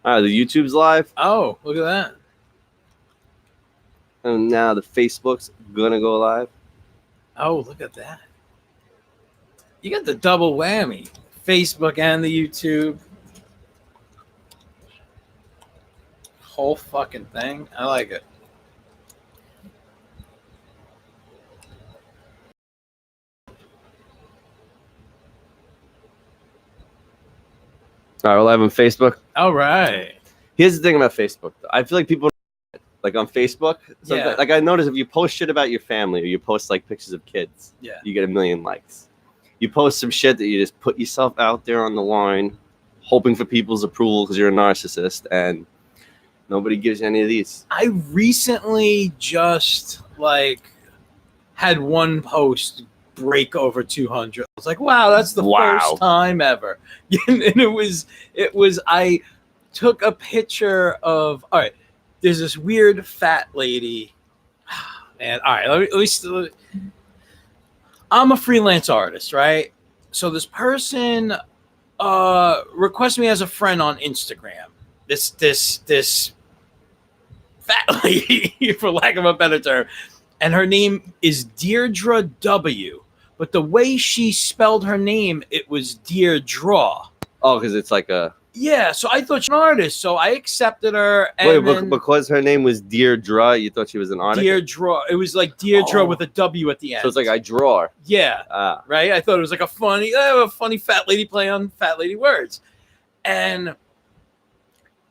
All right, the YouTube's live. Oh, look at that. And now the Facebook's gonna go live. Oh, look at that. You got the double whammy. Facebook and the YouTube. Whole fucking thing. I like it. All right, we're live on Facebook. All right. Here's the thing about Facebook, though. I feel like people, like on Facebook, Yeah. like I notice if you post shit about your family or you post like pictures of kids, Yeah. you get 1 million likes. You post some shit that you just put yourself out there on the line, hoping for people's approval because you're a narcissist, and nobody gives you any of these. I recently just had one post break over 200. I was like, wow, that's the first time ever. And it was I took a picture of, all right, there's this weird fat lady. Man, all right, let me I'm a freelance artist, right? So this person requested me as a friend on Instagram. This fat lady, for lack of a better term, and her name is Deirdre W. But the way she spelled her name, it was Deirdre. Oh, because it's like a... Yeah, so I thought she was an artist, so I accepted her. And wait, because her name was Deirdre, you thought she was an artist? Deirdre. It was like Deirdre with a W at the end. So it's like I draw. Yeah, right? I thought it was like a funny fat lady play on fat lady words. And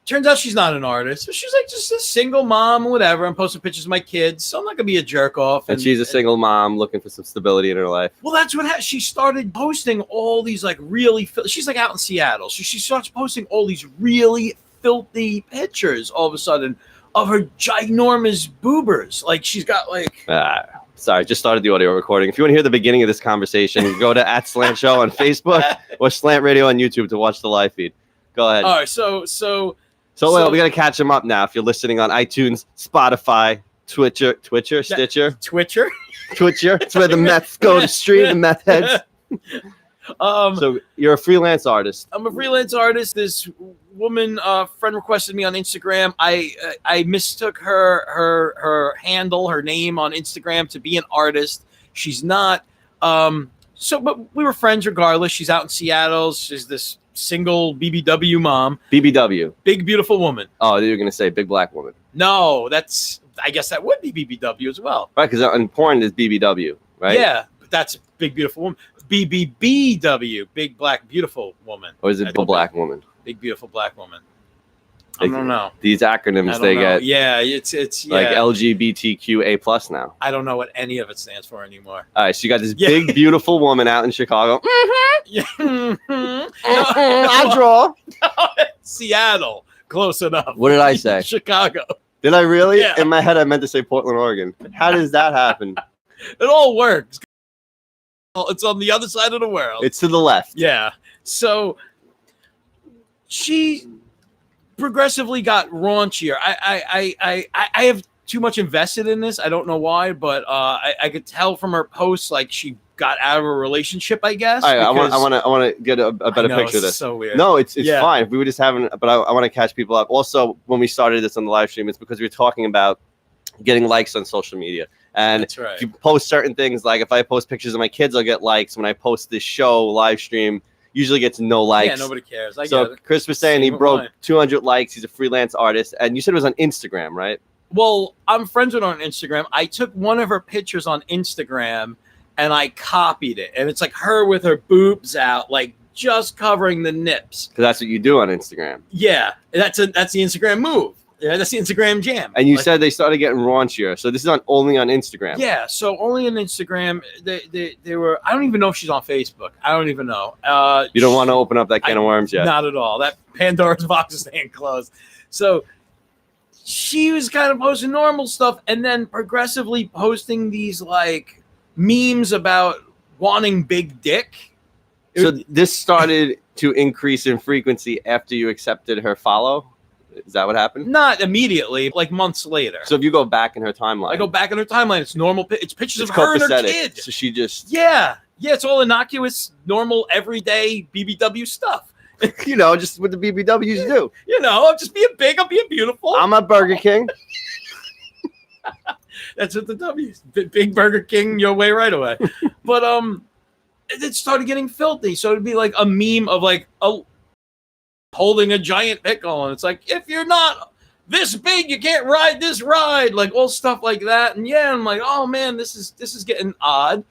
turns out she's not an artist. So she's like just a single mom, whatever. I'm posting pictures of my kids, so I'm not going to be a jerk off. And she's a single mom looking for some stability in her life. Well, that's what happened. She started posting all these like really... She's like out in Seattle. So she starts posting all these really filthy pictures all of a sudden of her ginormous boobers. Like she's got like... Sorry, just started the audio recording. If you want to hear the beginning of this conversation, go to @Slant Show on Facebook or Slant Radio on YouTube to watch the live feed. Go ahead. All right, so we got to catch them up now. If you're listening on iTunes, Spotify, Twitcher. It's where the meths go to stream, the meth heads. So you're a freelance artist. I'm a freelance artist. This woman friend requested me on Instagram. I mistook her handle, her name on Instagram to be an artist. She's not. But we were friends regardless. She's out in Seattle. She's this single BBW mom. BBW. Big beautiful woman. Oh, you were gonna say big black woman. No, I guess that would be BBW as well. Right, because in porn is BBW, right? Yeah, but that's big beautiful woman. BBBW, big black beautiful woman. Or is it big black woman? Big beautiful black woman. I don't know. These acronyms they get. Yeah, it's like LGBTQA+ now. I don't know what any of it stands for anymore. All right, so you got this big beautiful woman out in Chicago. I draw. Seattle, close enough. What did I say? Chicago. Did I really? Yeah. In my head, I meant to say Portland, Oregon. How does that happen? It all works. It's on the other side of the world. It's to the left. Yeah. So she progressively got raunchier. I have too much invested in this. I don't know why, but I could tell from her posts like she got out of a relationship, I guess. All right, I want to get a better picture of this. So weird. No, it's fine. If we were just having, but I want to catch people up. Also, when we started this on the live stream, it's because we were talking about getting likes on social media. And that's right. If you post certain things, like if I post pictures of my kids, I'll get likes. When I post this show live stream, usually gets no likes. Yeah, nobody cares. So Chris was saying he broke 200 likes. He's a freelance artist. And you said it was on Instagram, right? Well, I'm friends with her on Instagram. I took one of her pictures on Instagram and I copied it. And it's like her with her boobs out, like just covering the nips. Because that's what you do on Instagram. Yeah, that's the Instagram move. Yeah, that's the Instagram jam. And you said they started getting raunchier. So this is only on Instagram. Yeah, so only on Instagram. They were. I don't even know if she's on Facebook. I don't even know. You don't want to open up that can of worms yet. Not at all. That Pandora's box is staying closed. So she was kind of posting normal stuff and then progressively posting these like memes about wanting big dick. So this started to increase in frequency after you accepted her follow? Is that what happened? Not immediately, like months later. So if you go back in her timeline. I go back in her timeline. It's normal. It's pictures of her and her kid. So she just. Yeah. It's all innocuous, normal, everyday BBW stuff. You know, just what the BBWs do. You know, I'm just being big. I'm being beautiful. I'm at Burger King. That's what the W's. Big Burger King your way right away. But it started getting filthy. So it'd be like a meme of like holding a giant pickle, and it's like, if you're not this big, you can't ride this ride. Like all stuff like that. And yeah, I'm like, oh man, this is getting odd.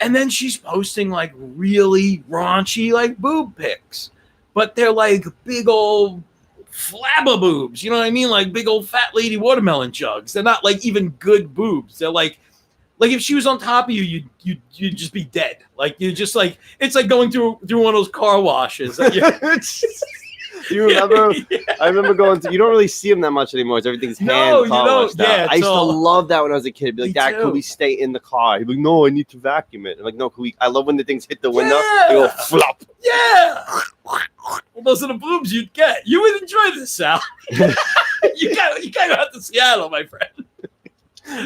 And then she's posting like really raunchy like boob pics, but they're like big old flabba boobs. You know what I mean? Like big old fat lady watermelon jugs. They're not like even good boobs. They're like if she was on top of you, you'd just be dead. Like you just like, it's like going through one of those car washes. Do you remember? Yeah. I remember going to. You don't really see them that much anymore. Everything's hand polished. Yeah, I used to love that when I was a kid. Be like, Dad, can we stay in the car? He'd be like, no, I need to vacuum it. I'm like, no, can we? I love when the things hit the window. They go flop. Yeah. Well, those are the boobs you'd get. You would enjoy this, Sal. you gotta go out to Seattle, my friend.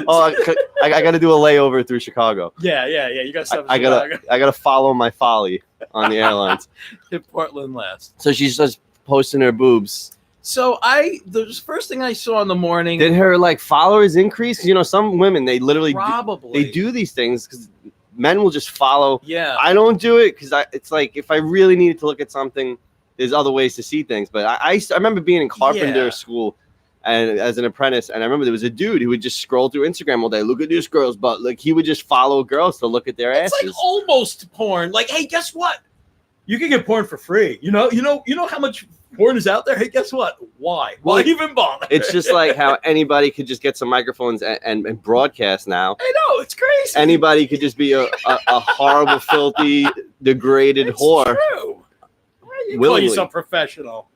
Oh, I got to do a layover through Chicago. Yeah. You got stuff. I gotta follow my folly on the airlines. Hit Portland last. So she's just posting her boobs. So the first thing I saw in the morning. Did her like followers increase? You know, some women, they literally probably do these things because men will just follow. Yeah. I don't do it because it's like if I really needed to look at something, there's other ways to see things. But I remember being in carpenter school and as an apprentice, and I remember there was a dude who would just scroll through Instagram all day. Look at this girl's butt. Like he would just follow girls to look at their asses. It's like almost porn. Like, hey, guess what? You can get porn for free. You know how much porn is out there? Hey, guess what? Why even bother? It's just like how anybody could just get some microphones and broadcast now. I know, it's crazy. Anybody could just be a horrible, filthy, degraded whore. True. Why do you call yourself professional?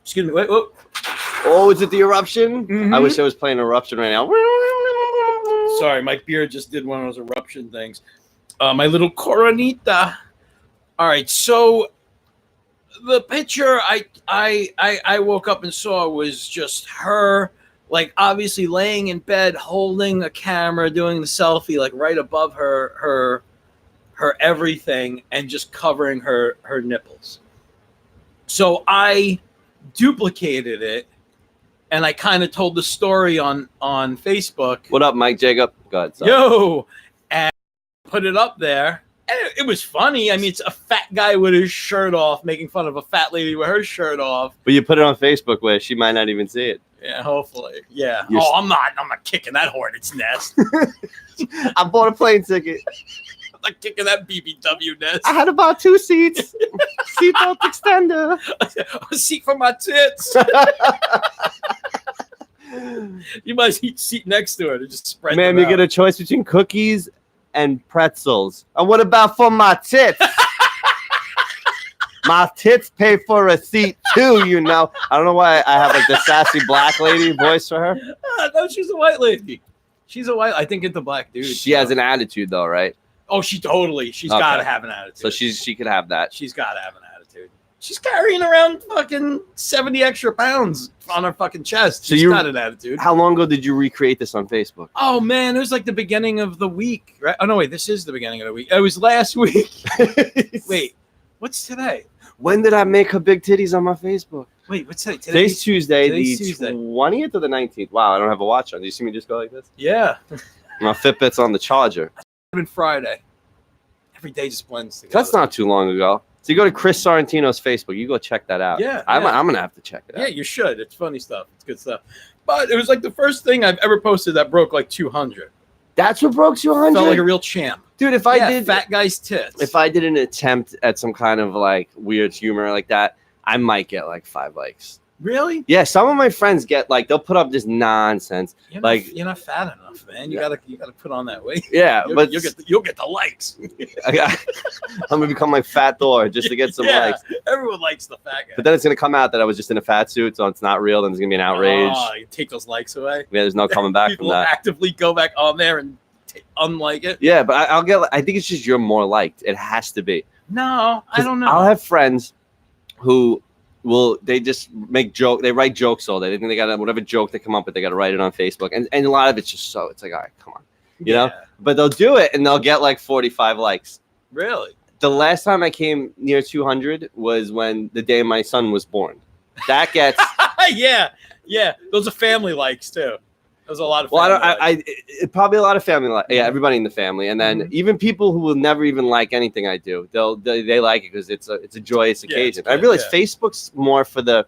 Excuse me. Wait. Whoa. Oh, is it the eruption? Mm-hmm. I wish I was playing eruption right now. Sorry, my beard just did one of those eruption things. My little coronita. All right, so the picture I woke up and saw was just her, like obviously laying in bed, holding a camera, doing the selfie, like right above her everything, and just covering her nipples. So I duplicated it, and I kind of told the story on Facebook. What up, Mike Jacob? Go ahead, son. Yo, and put it up there. And it was funny. I mean, it's a fat guy with his shirt off making fun of a fat lady with her shirt off. But you put it on Facebook where she might not even see it. Yeah, hopefully. Yeah. I'm not kicking that hornet's nest. I bought a plane ticket. I'm not kicking that BBW nest. I had about 2 seats. Seatbelt extender. A seat for my tits. You might seat next to it and just spread. Ma'am, you get a choice between cookies and pretzels. And what about for my tits? My tits pay for a seat too, you know. I don't know why I have like the sassy black lady voice for her. No, she's a white lady. I think it's a black dude. She has an attitude though, right? Oh, she's got to have an attitude. So she could have that. She's got to have an attitude. She's carrying around fucking 70 extra pounds on her fucking chest. She's got an attitude. How long ago did you recreate this on Facebook? Oh, man. It was like the beginning of the week, right? Oh, no, wait. This is the beginning of the week. It was last week. Wait. What's today? When did I make her big titties on my Facebook? Wait, what's today? Today's Tuesday, the 20th or the 19th. Wow, I don't have a watch on. Do you see me just go like this? Yeah. My Fitbit's on the charger. It's Friday. Every day just blends together. That's not too long ago. So you go to Chris Sorrentino's Facebook. You go check that out. Yeah. I'm going to have to check it out. Yeah, you should. It's funny stuff. It's good stuff. But it was like the first thing I've ever posted that broke like 200. That's what broke 200? Felt like a real champ. Dude, if I did fat guy's tits. If I did an attempt at some kind of like weird humor like that, I might get like 5 likes. Really? Yeah, some of my friends get like they'll put up this nonsense. You're you're not fat enough, man. You gotta put on that weight. Yeah, but you'll get the likes. I'm gonna become like Fat Thor just to get some likes. Everyone likes the fat guy. But then it's gonna come out that I was just in a fat suit, so it's not real. Then there's gonna be an outrage. Oh, you take those likes away. Yeah, there's no coming back People from that. Actively go back on there and unlike it. Yeah, but I'll get. I think it's just you're more liked. It has to be. No, I don't know. I'll have friends who. They just make joke. They write jokes all day. They think they got whatever joke they come up with. They got to write it on Facebook, and a lot of it's just it's like, all right, come on, you know. But they'll do it, and they'll get like 45 likes. Really? The last time I came near 200 was when the day my son was born. That gets yeah. Those are family likes too. There's a lot of. Well, probably a lot of family. Yeah, everybody in the family, and then even people who will never even like anything I do, they like it because it's a joyous occasion. I realize Facebook's more for the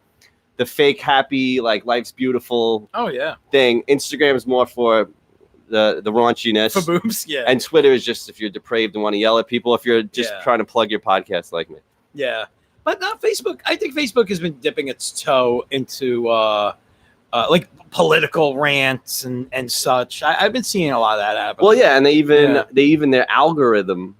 fake happy, like life's beautiful. Oh yeah. Thing. Instagram is more for the raunchiness. For boobs, yeah. And Twitter is just if you're depraved and want to yell at people. If you're just trying to plug your podcast like me. Yeah, but not Facebook. I think Facebook has been dipping its toe into like political rants and such. I've been seeing a lot of that happen. Well, yeah, and they even their algorithm.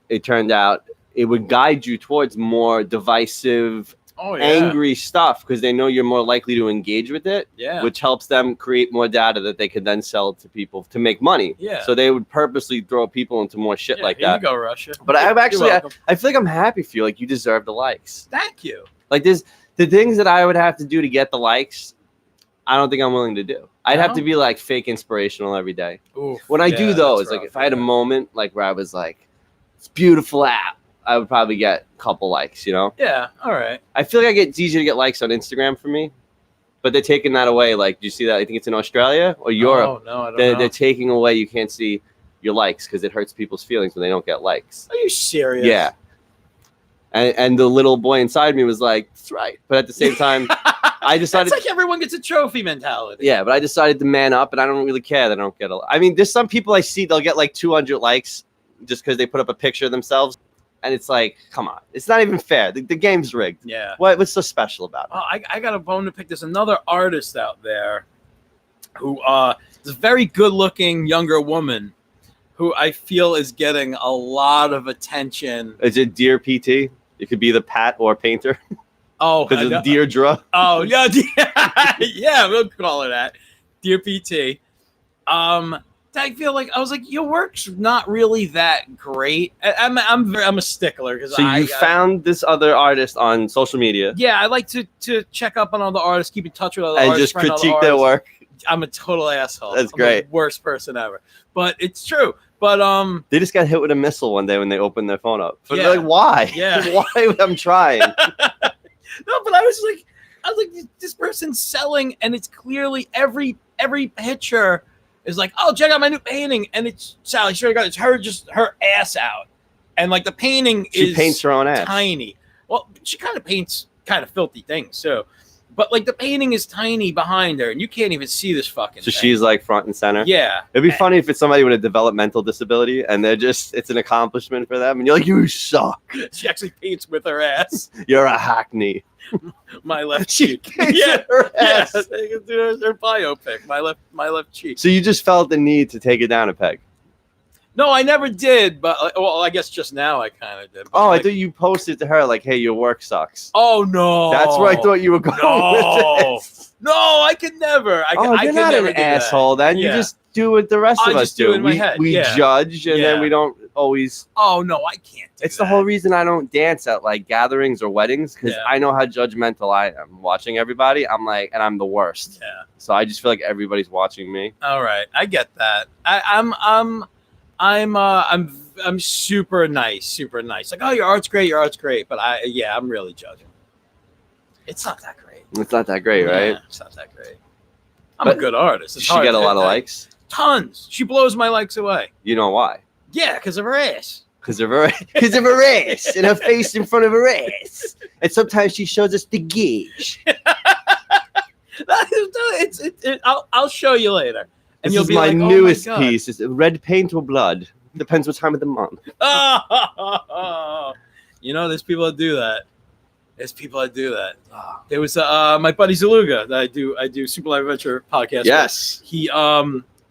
It turned out it would guide you towards more divisive, angry stuff because they know you're more likely to engage with it. Yeah, which helps them create more data that they could then sell to people to make money. Yeah, so they would purposely throw people into more shit like that. Here you go, Russia. But I feel like I'm happy for you. Like you deserve the likes. Thank you. Like there's the things that I would have to do to get the likes. I don't think I'm willing to do. I'd have to be like fake inspirational every day. Oof, when I do those, like if I had a moment like where I was like, it's a beautiful app, I would probably get a couple likes, you know? Yeah, all right. I feel like it's easier to get likes on Instagram for me, but they're taking that away. Like, do you see that? I think it's in Australia or Europe. Oh, no, I don't know. They're taking away, you can't see your likes because it hurts people's feelings when they don't get likes. Are you serious? Yeah. And the little boy inside me was like, that's right. But at the same time, I decided... It's like everyone gets a trophy mentality. Yeah, but I decided to man up, and I don't really care that I don't get a... I mean, there's some people I see, they'll get like 200 likes just because they put up a picture of themselves. And it's like, come on. It's not even fair. The game's rigged. Yeah. What's so special about it? Oh, I got a bone to pick. There's another artist out there who is a very good-looking younger woman who I feel is getting a lot of attention. Is it Dear PT? It could be the Pat or Painter. Oh, because it's Deirdre. Oh, yeah, yeah, we'll call it that. Dear PT. I feel like I was like, your work's not really that great. I'm a stickler because you found this other artist on social media. Yeah, I like to check up on all the artists, keep in touch with other artists, and just critique their work. I'm a total asshole. That's great. I'm the worst person ever, but it's true. But they just got hit with a missile one day when they opened their phone up. So they're like, why? Yeah, why? I'm trying. No, but I was like, this person's selling, and it's clearly every picture is like, oh, check out my new painting, and it's Sally. Sure, it's her ass out, and like the painting she paints her own ass. Tiny. Well, she kind of paints kind of filthy things, so. But like the painting is tiny behind her, and you can't even see this fucking. So she's like front and center. Yeah, it'd be funny if it's somebody with a developmental disability, and it's an accomplishment for them, and you're like, you suck. She actually paints with her ass. You're a hackney. My left cheek. Yeah, her ass. Yeah, they can do her biopic. My left cheek. So you just felt the need to take it down a peg. No, I never did, but well, I guess just now I kind of did. Oh, I thought you posted to her like, "Hey, your work sucks." Oh no, that's where I thought you were going with this. No, I could never. You're not an asshole. Then you just do what the rest of us do. We judge, and then we don't always. Oh no, I can't. It's the whole reason I don't dance at like gatherings or weddings because I know how judgmental I am. Watching everybody, I'm like, and I'm the worst. Yeah. So I just feel like everybody's watching me. All right, I get that. I'm super nice. Like, oh, your art's great. But I'm really judging. It's not that great. It's not that great, right? It's not that great. I'm a good artist. Does she get a lot of likes? Tons. She blows my likes away. You know why? Yeah, because of her ass. Because of her ass and her face in front of her ass. And sometimes she shows us the gauge. I'll show you later. And this is my newest piece. It's red paint or blood. Depends what time of the month. You know, there's people that do that. There was my buddy Zaluga that I do Super Live Adventure podcast. Yes. With. He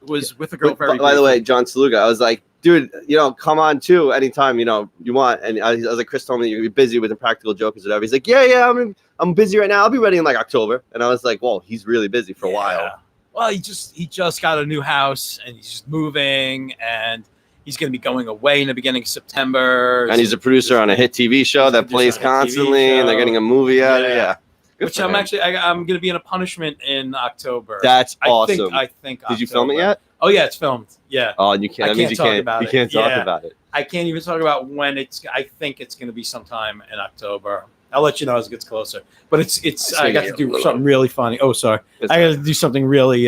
was with a girl. By the way, John Zaluga, I was like, dude, come on too anytime you want. And I was like, Chris told me you're busy with Impractical Jokers or whatever. He's like, yeah, I'm busy right now. I'll be ready in like October. And I was like, well, he's really busy for a while. Well, he just got a new house and he's just moving and he's going to be going away in the beginning of September. And he's a producer on a hit TV show that plays constantly, and they're getting a movie out of it. Yeah. Which I'm going to be in a punishment in October. That's awesome. I think. Did you film it yet? Oh yeah, it's filmed. Yeah. Oh, and you can't. That means you can't talk about it. I can't even talk about when it's. I think it's going to be sometime in October. I'll let you know as it gets closer. But it's. I got to do something really funny. Oh, sorry. I got to do something really,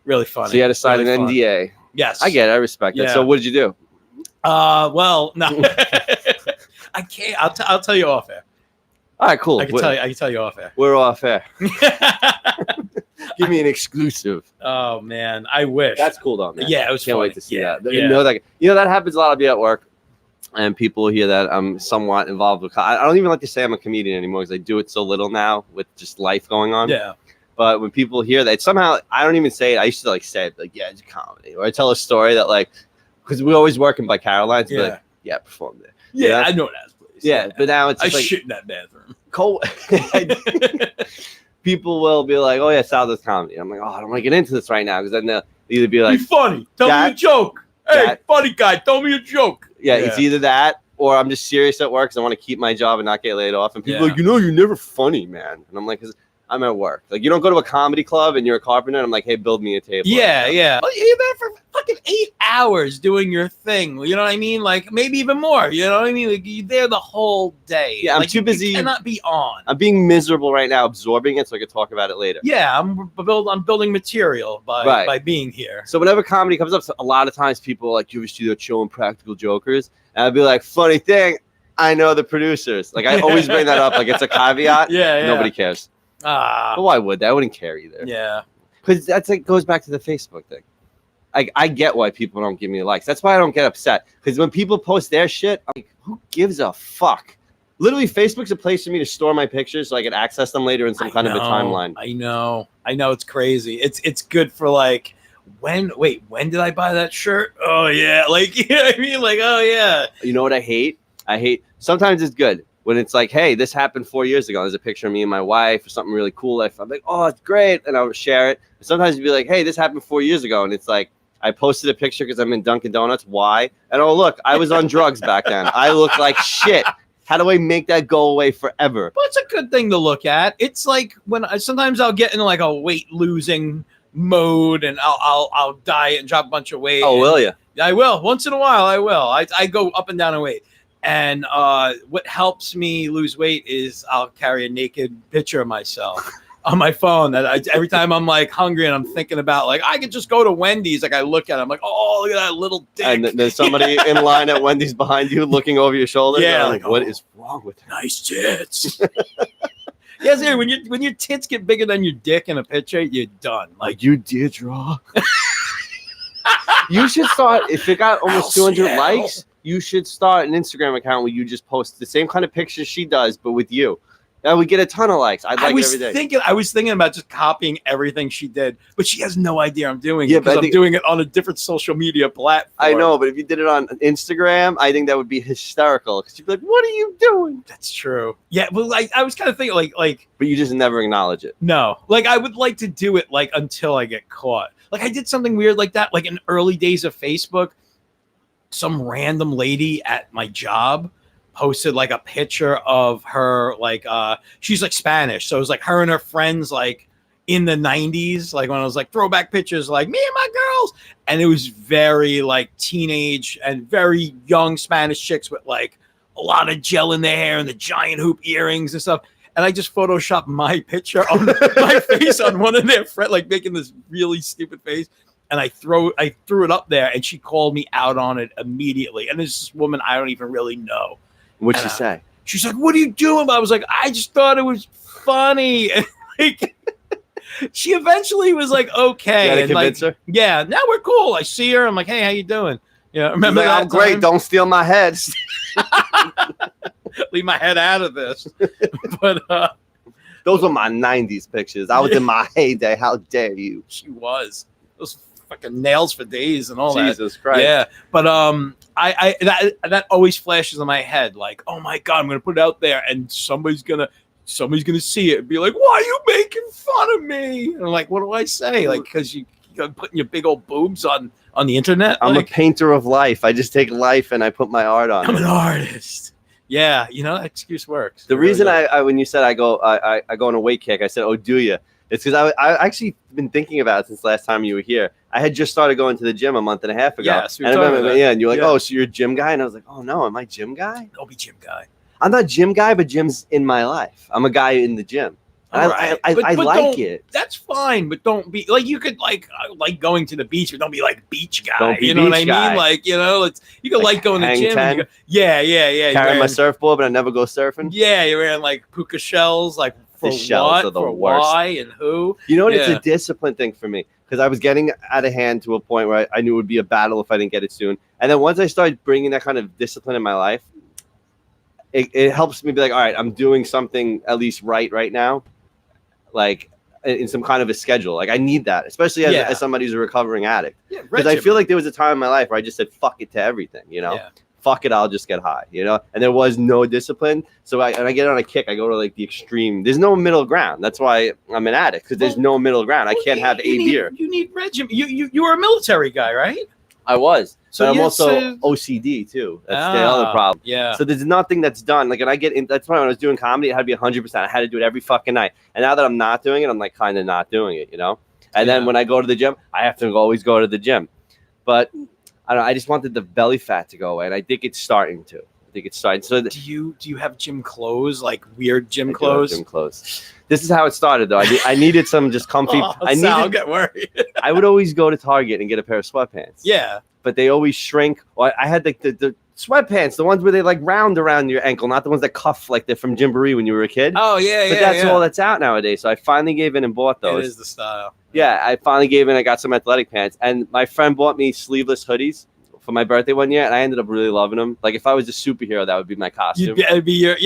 really funny. So you had to sign an NDA. Yes. I get it. I respect it. So what did you do? Well, no, I can't. I'll tell you off air. All right, cool. I can tell you off air. We're off air. Give me an exclusive. Oh man, I wish. That's cool though, man. Yeah, it was. Can't funny. wait to see that. You know that happens a lot. I'll be at work, and people hear that I'm somewhat involved with. I don't even like to say I'm a comedian anymore because I do it so little now with just life going on. Yeah. But when people hear that, somehow I don't even say it. I used to say it yeah, it's a comedy, or I tell a story that because we're always working by Caroline's. Yeah. Yeah, perform there. Yeah, I know that place. Yeah, but now it's just shit in that bathroom. People will be like, "Oh yeah, Southwest comedy." I'm like, "Oh, I don't want to get into this right now," because then they'll either be like, "Be funny, tell me a joke." Hey, funny guy, tell me a joke. Yeah, it's either that or I'm just serious at work because I want to keep my job and not get laid off. And people are like, you're never funny, man. And I'm like, because I'm at work. You don't go to a comedy club and you're a carpenter. And I'm like, hey, build me a table. Yeah. Well, you're there for fucking 8 hours doing your thing. You know what I mean? Maybe even more. You know what I mean? You're there the whole day. Yeah, I'm too busy. You cannot be on. I'm being miserable right now, absorbing it so I can talk about it later. Yeah, I'm building material by being here. So whenever comedy comes up, a lot of times people are like, you ever see that show Impractical Jokers? And I'd be like, funny thing, I know the producers. I always bring that up. It's a caveat. Yeah. Nobody cares. But why would they? I wouldn't care either. Yeah. Because that's goes back to the Facebook thing. I get why people don't give me likes. That's why I don't get upset. Because when people post their shit, I'm like, who gives a fuck? Literally, Facebook's a place for me to store my pictures so I can access them later in some kind of a timeline. I know. It's crazy. It's good for when did I buy that shirt? Oh yeah. You know what I mean? Oh yeah. You know what I hate? Sometimes it's good when it's hey, this happened 4 years ago. There's a picture of me and my wife or something really cool. I'm like, oh, it's great. And I'll share it. But sometimes you'd be like, hey, this happened 4 years ago. And it's I posted a picture because I'm in Dunkin' Donuts. Why? And oh, look, I was on drugs back then. I look like shit. How do I make that go away forever? Well, it's a good thing to look at. It's when sometimes I'll get into a weight losing mode and I'll diet and drop a bunch of weight. Oh, will you? I will. Once in a while, I will. I go up and down in weight. And what helps me lose weight is I'll carry a naked picture of myself on my phone. Every time I'm hungry and I'm thinking about I could just go to Wendy's. I look at it, I'm like, oh, look at that little dick. And there's somebody in line at Wendy's behind you looking over your shoulder. Yeah. What is wrong with her? Nice tits. Yes, yeah, when your tits get bigger than your dick in a picture, you're done. You did draw. You should start, if it got almost 200 likes, you should start an Instagram account where you just post the same kind of pictures she does, but with you. That would get a ton of likes. I was thinking about just copying everything she did, but she has no idea I'm doing it because I'm doing it on a different social media platform. I know, but if you did it on Instagram, I think that would be hysterical because you'd be like, what are you doing? That's true. Yeah, well, I was kind of thinking but you just never acknowledge it. No, I would like to do it until I get caught. I did something weird like that, in early days of Facebook. Some random lady at my job posted a picture of her, she's Spanish, so it was her and her friends in the 90s, when I was throwback pictures, me and my girls, and it was very teenage and very young Spanish chicks with a lot of gel in their hair and the giant hoop earrings and stuff. And I just photoshopped my picture on my face on one of their friends, making this really stupid face. And I threw it up there, and she called me out on it immediately. And this woman I don't even really know. What'd she say? She's like, "What are you doing?" I was like, "I just thought it was funny." And she eventually was okay. You had to convince her? Yeah, now we're cool. I see her. I'm like, "Hey, how you doing?" Yeah, remember that? Oh, great! Don't steal my head. Leave my head out of this. But those were my 90s pictures. I was in my heyday. How dare you? She was. Those fucking nails for days and all that. Jesus Christ. Yeah. But that always flashes in my head oh my God, I'm gonna put it out there and somebody's gonna see it and be like, why are you making fun of me? And I'm like, what do I say? Because you're putting your big old boobs on the internet. I'm a painter of life. I just take life and I put my art on it. I'm an artist. Yeah, that excuse works. The reason I when you said I go on a weight kick, I said, oh, do you? It's because I actually been thinking about it since last time you were here. I had just started going to the gym a month and a half ago. Yes, and I remember, and you're like, oh, so you're a gym guy? And I was like, oh no, am I gym guy? Don't be gym guy. I'm not gym guy, but gym's in my life. I'm a guy in the gym. I like it. That's fine, but don't be like you could like going to the beach, but don't be like beach guy. Don't be you know what I guy. mean? Like you could like going to the gym. And yeah. Carrying my surfboard, but I never go surfing. Yeah, you're wearing like puka shells, like for the shells what, are the for worst. why, and who? You know what? It's a discipline thing for me because I was getting out of hand to a point where I knew it would be a battle if I didn't get it soon. And then once I started bringing that kind of discipline in my life, it helps me be like, all right, I'm doing something at least right now. Like in some kind of a schedule. Like I need that, especially as somebody who's a recovering addict. Because I feel like there was a time in my life where I just said, fuck it to everything, fuck it, I'll just get high, and there was no discipline. So I get on a kick, I go to like the extreme. There's no middle ground. That's why I'm an addict, because there's no middle ground. I can't have beer. You need regimen. You were a military guy, right? I was. So but I'm also OCD too. That's the other problem. Yeah. So there's nothing that's done. Like, and I get in. That's why when I was doing comedy, it had to be 100%. I had to do it every fucking night. And now that I'm not doing it, I'm like kind of not doing it, And then when I go to the gym, I have to always go to the gym. But I don't know. I just wanted the belly fat to go away, and I think it's starting to. So do you have gym clothes, like weird gym clothes? Gym clothes. This is how it started, though. I needed some just comfy. I'll get worried. I would always go to Target and get a pair of sweatpants. Yeah. But they always shrink. Or I had like the sweatpants, the ones where they like round around your ankle, not the ones that cuff like they're from Gymboree when you were a kid. Oh yeah, but that's all that's out nowadays. So I finally gave in and bought those. It is the style. Yeah, I finally gave in. I got some athletic pants, and my friend bought me sleeveless hoodies for my birthday one year, and I ended up really loving them. Like if I was a superhero, that would be my costume. It'd be your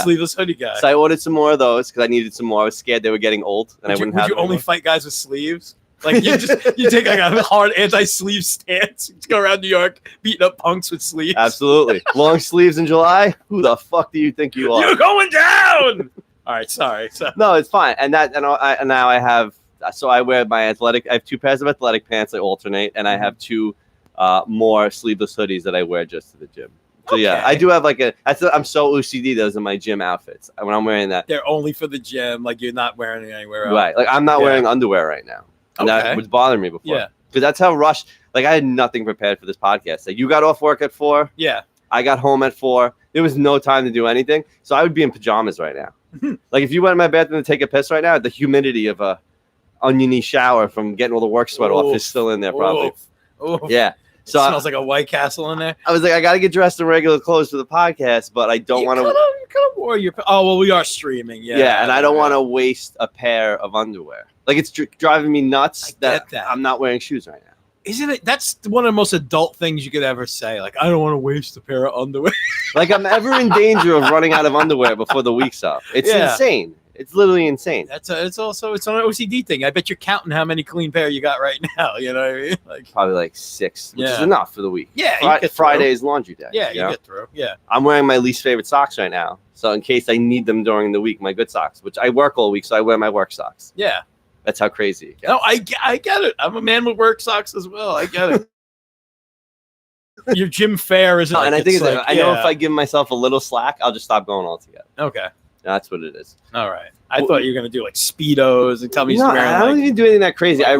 sleeveless hoodie guy. So I ordered some more of those because I needed some more. I was scared they were getting old, and I wouldn't have. Would you only fight guys with sleeves? Like you take like a hard anti-sleeve stance to go around New York beating up punks with sleeves. Absolutely. Long sleeves in July? Who the fuck do you think you are? You're going down. All right, sorry. No, it's fine. And now I have. So I wear my athletic. I have 2 pairs of athletic pants. I alternate, and I have 2 more sleeveless hoodies that I wear just to the gym. So yeah, I do have like I'm so OCD. Those are my gym outfits. When I'm wearing that, they're only for the gym. Like you're not wearing it anywhere else. Right. Like I'm not wearing underwear right now. And that was bothering me before. Yeah. Because that's how rushed. Like I had nothing prepared for this podcast. Like you got off work at 4. Yeah. I got home at 4. There was no time to do anything. So I would be in pajamas right now. Like if you went in my bathroom to take a piss right now, the humidity of a oniony shower from getting all the work sweat off is still in there probably. Oof. Yeah. So it smells like a White Castle in there. I was like, I got to get dressed in regular clothes for the podcast, but I don't want to. You kind of wore your. Oh well, we are streaming. Yeah. And I don't want to waste a pair of underwear. Like it's driving me nuts that I'm not wearing shoes right now. Isn't it? That's one of the most adult things you could ever say. Like I don't want to waste a pair of underwear. Like I'm ever in danger of running out of underwear before the week's up. It's insane. It's literally insane. It's an OCD thing. I bet you're counting how many clean pair you got right now. You know what I mean? Like probably like 6, which is enough for the week. Yeah, Friday is laundry day. Yeah, you get through. Yeah. I'm wearing my least favorite socks right now, so in case I need them during the week, my good socks, which I work all week, so I wear my work socks. Yeah. That's how crazy it gets. No, I get it. I'm a man with work socks as well. I get it. Your gym fare isn't. And I think I know if I give myself a little slack, I'll just stop going altogether. Okay. That's what it is. All right. I thought you were gonna do like Speedos and tell me. No, I don't even do anything that crazy. Like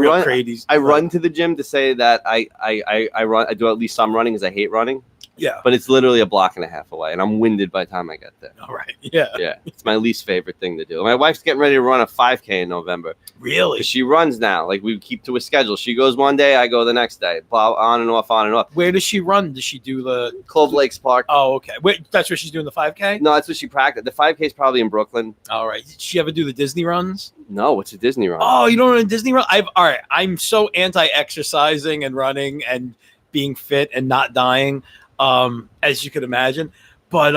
I run to the gym to say that I run. I do at least some running because I hate running. Yeah. But it's literally a block and a half away, and I'm winded by the time I get there. All right. Yeah. Yeah. It's my least favorite thing to do. My wife's getting ready to run a 5K in November. Really? She runs now. Like we keep to a schedule. She goes one day, I go the next day. On and off, on and off. Where does she run? Does she do the Clove Lakes Park? Oh, okay. Wait, that's where she's doing the 5K? No, that's what she practiced. The 5K is probably in Brooklyn. All right. Did she ever do the Disney runs? No, what's a Disney run? Oh, you don't run a Disney run? All right. I'm so anti-exercising and running and being fit and not dying. As you could imagine, but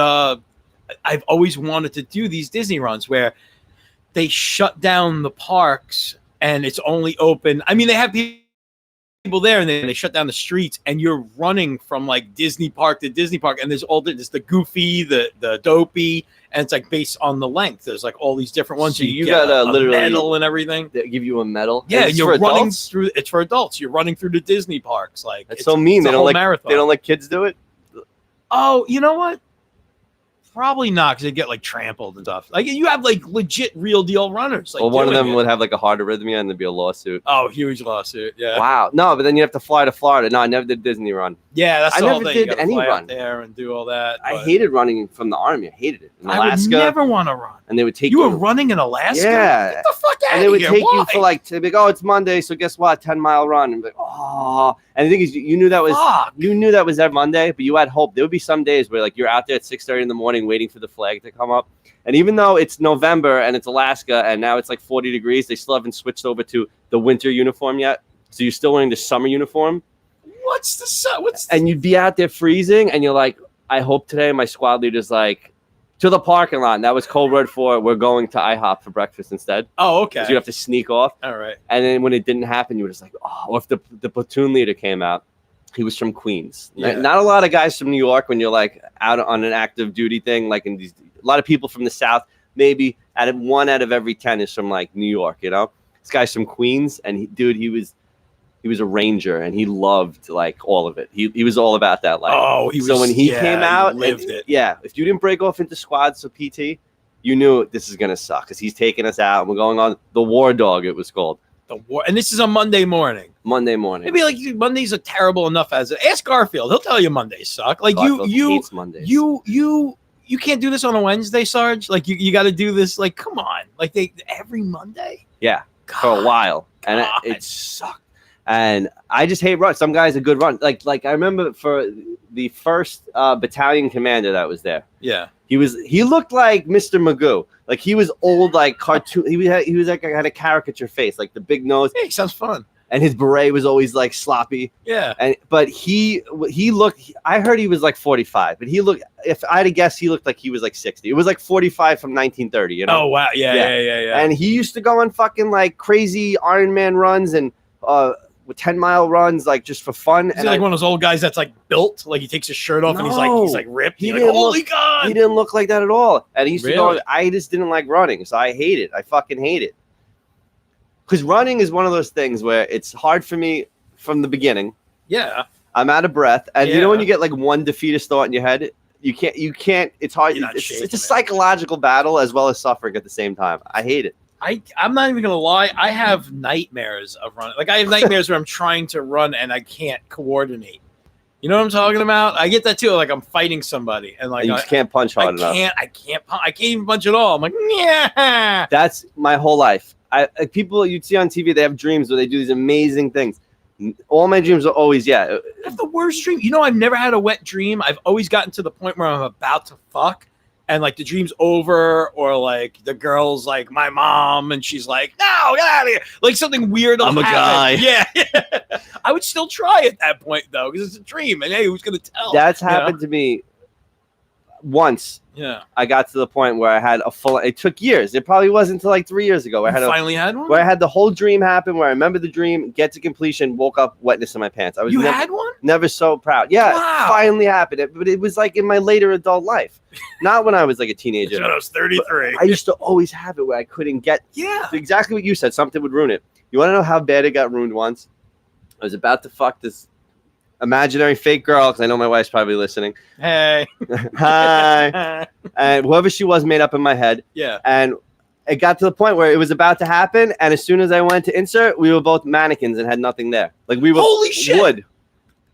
I've always wanted to do these Disney runs where they shut down the parks and it's only open. I mean, they have people there and then they shut down the streets and you're running from like Disney Park to Disney Park and there's the Goofy, the Dopey, and it's like based on the length. There's like all these different ones. So you got a literally medal and everything. They give you a medal. Yeah, you're running through. It's for adults. You're running through the Disney parks. Like it's so mean. They don't let kids do it. Oh, you know what? Probably not, because they get like trampled and stuff. Like you have like legit real deal runners. Like, well, one of them would have like a heart arrhythmia and there'd be a lawsuit. Oh, huge lawsuit. Yeah. Wow. No, but then you have to fly to Florida. No, I never did Disney run. Yeah, that's I the whole never thing. did any fly run up there and do all that. I hated running from the Army. I hated it. In Alaska. I would never want to run. And they would take you were running in Alaska? Yeah. Get the fuck out and they would here. take Why? you for like, to be like, oh, it's Monday, so guess what? 10-mile run. And be like, oh. And the thing is, you knew that was every Monday, but you had hope. There would be some days where like you're out there at 6:30 in the morning waiting for the flag to come up. And even though it's November and it's Alaska and now it's like 40 degrees, they still haven't switched over to the winter uniform yet. So you're still wearing the summer uniform. And you'd be out there freezing, and you're like, I hope today my squad leader's like, to the parking lot. And that was code word for we're going to IHOP for breakfast instead. Oh, okay. So you have to sneak off. All right. And then when it didn't happen, you were just like, oh. Or if the platoon leader came out, he was from Queens. Yeah. Not a lot of guys from New York when you're like out on an active duty thing. Like a lot of people from the South, maybe one out of every 10 is from like New York. You know, this guy's from Queens, and he was a Ranger, and he loved like all of it. He was all about that life. Oh, so when he came out, he lived it. Yeah, if you didn't break off into squads of PT, you knew this is gonna suck because he's taking us out. And we're going on the War Dog. It was called the War, and this is a Monday morning. Monday morning. Maybe like Mondays are terrible enough as it. Ask Garfield; he'll tell you Mondays suck. Like Garfield hates Mondays. You can't do this on a Wednesday, Sarge. Like you got to do this. Like come on, like every Monday. Yeah, God, for a while, and it sucked. And I just hate run. Some guys a good run. Like I remember for the first battalion commander that was there. Yeah. He looked like Mr. Magoo. Like he was old, like cartoon. He was like had a caricature face, like the big nose. Hey, sounds fun. And his beret was always like sloppy. Yeah. But he looked. I heard he was like 45, but he looked. If I had to guess, he looked like he was like 60. It was like 45 from 1930. You know. Oh wow! Yeah. And he used to go on fucking like crazy Iron Man runs and with 10-mile runs, like just for fun. Is he like one of those old guys that's like built, like he takes his shirt off and he's like ripped? He like, holy God! He didn't look like that at all. And he used to go. I just didn't like running, so I hate it. I fucking hate it. Because running is one of those things where it's hard for me from the beginning. Yeah. I'm out of breath, and you know when you get like one defeatist thought in your head, you can't. It's hard. It's a psychological battle as well as suffering at the same time. I hate it. I'm not even gonna lie. I have nightmares of running. Like I have nightmares where I'm trying to run and I can't coordinate. You know what I'm talking about? I get that too. Like I'm fighting somebody and like you just can't punch hard enough. I can't even punch at all. I'm like, yeah. That's my whole life. People you'd see on TV, they have dreams where they do these amazing things. All my dreams are always I have the worst dream. You know, I've never had a wet dream. I've always gotten to the point where I'm about to fuck. And like the dream's over, or like the girl's like my mom, and she's like, "No, get out of here!" Like something weird. I'm a guy. Yeah. I would still try at that point though, because it's a dream, and hey, who's gonna tell? That's happened to me once. Yeah. I got to the point where I had a full. It took years. It probably wasn't until like 3 years ago. Where finally had one. Where I had the whole dream happen. Where I remember the dream, get to completion, woke up, wetness in my pants. I was. Had one? Never so proud. Yeah, wow. It finally happened. But it was like in my later adult life, not when I was like a teenager. When I was 33. I used to always have it where I couldn't get. Yeah. Exactly what you said. Something would ruin it. You want to know how bad it got ruined once? I was about to fuck this imaginary fake girl, because I know my wife's probably listening. Hey. Hi. And whoever she was made up in my head. Yeah. And it got to the point where it was about to happen, and as soon as I went to insert, we were both mannequins and had nothing there. Like we were holy shit. Wood.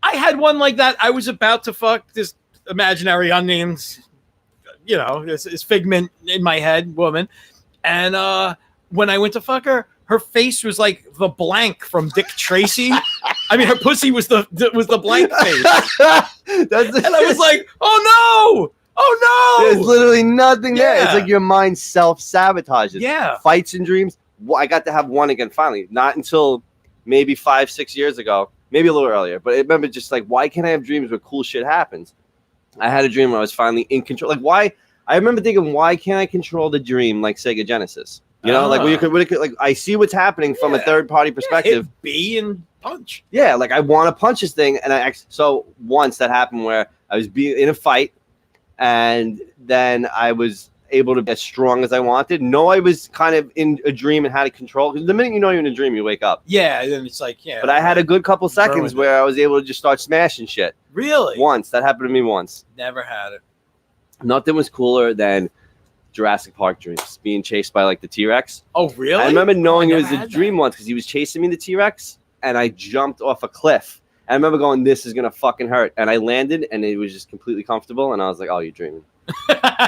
I had one like that. I was about to fuck this imaginary unnamed, this figment in my head woman. And when I went to fuck her, her face was like the blank from Dick Tracy. I mean, her pussy was the blank face. And I was like, oh no! There's literally nothing there. It's like your mind self-sabotages. Yeah. Fights and dreams. I got to have one again finally. Not until maybe 5-6 years ago. Maybe a little earlier. But I remember just like, why can't I have dreams where cool shit happens? I had a dream where I was finally in control. Like, why? I remember thinking, why can't I control the dream like Sega Genesis? You know, like when you could, like I see what's happening from a third-party perspective. Hit B and punch. Yeah, like I want to punch this thing, and so once that happened where I was in a fight, and then I was able to be as strong as I wanted. No, I was kind of in a dream and had to control. Because the minute you know you're in a dream, you wake up. Yeah, and it's like But I had a good couple seconds where I was able to just start smashing shit. Really? Once that happened to me once. Never had it. Nothing was cooler than Jurassic Park dreams, being chased by like the T-Rex. Oh, really? I remember knowing it was a had dream that. once because he was chasing me, the T-Rex, and I jumped off a cliff. I remember going, this is going to fucking hurt. And I landed, and it was just completely comfortable. And I was like, oh, you're dreaming.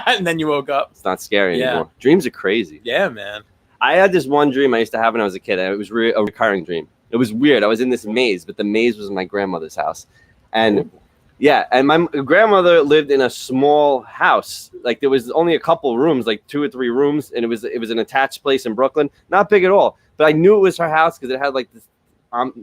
And then you woke up. It's not scary Yeah. anymore. Dreams are crazy. Yeah, man. I had this one dream I used to have when I was a kid. And it was a recurring dream. It was weird. I was in this maze, but the maze was in my grandmother's house. And yeah, and my grandmother lived in a small house. Like there was only a couple rooms, like 2 or 3 rooms. And it was an attached place in Brooklyn. Not big at all. But I knew it was her house because it had like this,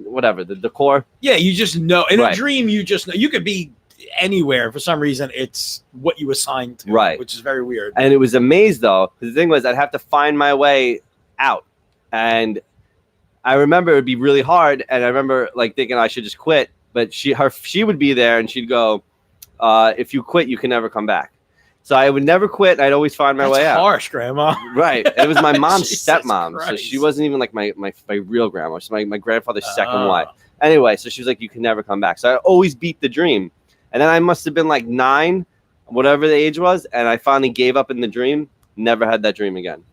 whatever, the decor. Yeah, you just know. In Right. a dream, you just know. You could be anywhere. For some reason, it's what you assigned to. Right. Which is very weird. And it was a maze, though. The thing was, I'd have to find my way out. And I remember it would be really hard. And I remember like thinking I should just quit. But she would be there and she'd go, if you quit, you can never come back. So I would never quit. And I'd always find my way out. Harsh, Grandma. Right. It was my mom's Jesus stepmom. Christ. So she wasn't even like my real grandma. She's my grandfather's second Oh. wife. Anyway, so she was like, you can never come back. So I always beat the dream. And then I must have been like 9, whatever the age was. And I finally gave up in the dream. Never had that dream again.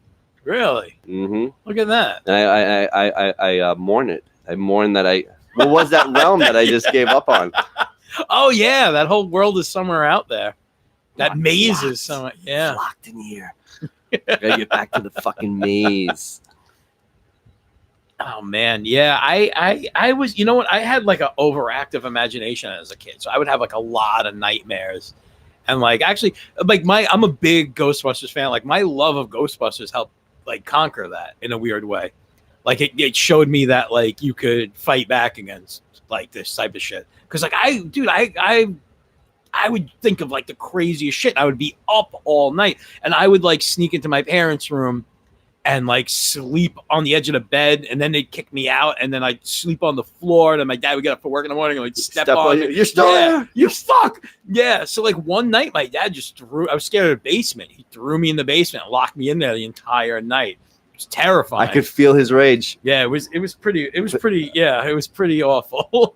Really? Mm-hmm. Look at that. And I mourn it. I mourn that what was that realm that I just gave up on? Oh, yeah. That whole world is somewhere out there. That I'm maze locked. is somewhere. Yeah. Locked in here. I gotta get back to the fucking maze. Oh man, yeah. I was, you know what? I had like an overactive imagination as a kid, so I would have like a lot of nightmares, and like actually, like I'm a big Ghostbusters fan. Like my love of Ghostbusters helped like conquer that in a weird way. Like it showed me that like you could fight back against like this type of shit. Because like I would think of like the craziest shit. I would be up all night, and I would like sneak into my parents' room and like sleep on the edge of the bed, and then they'd kick me out, and then I'd sleep on the floor, and then my dad would get up for work in the morning and I'd step on you. You're still there. You fuck. Yeah. So like one night my dad just I was scared of the basement. He threw me in the basement and locked me in there the entire night. It was terrifying. I could feel his rage. Yeah, it was pretty awful.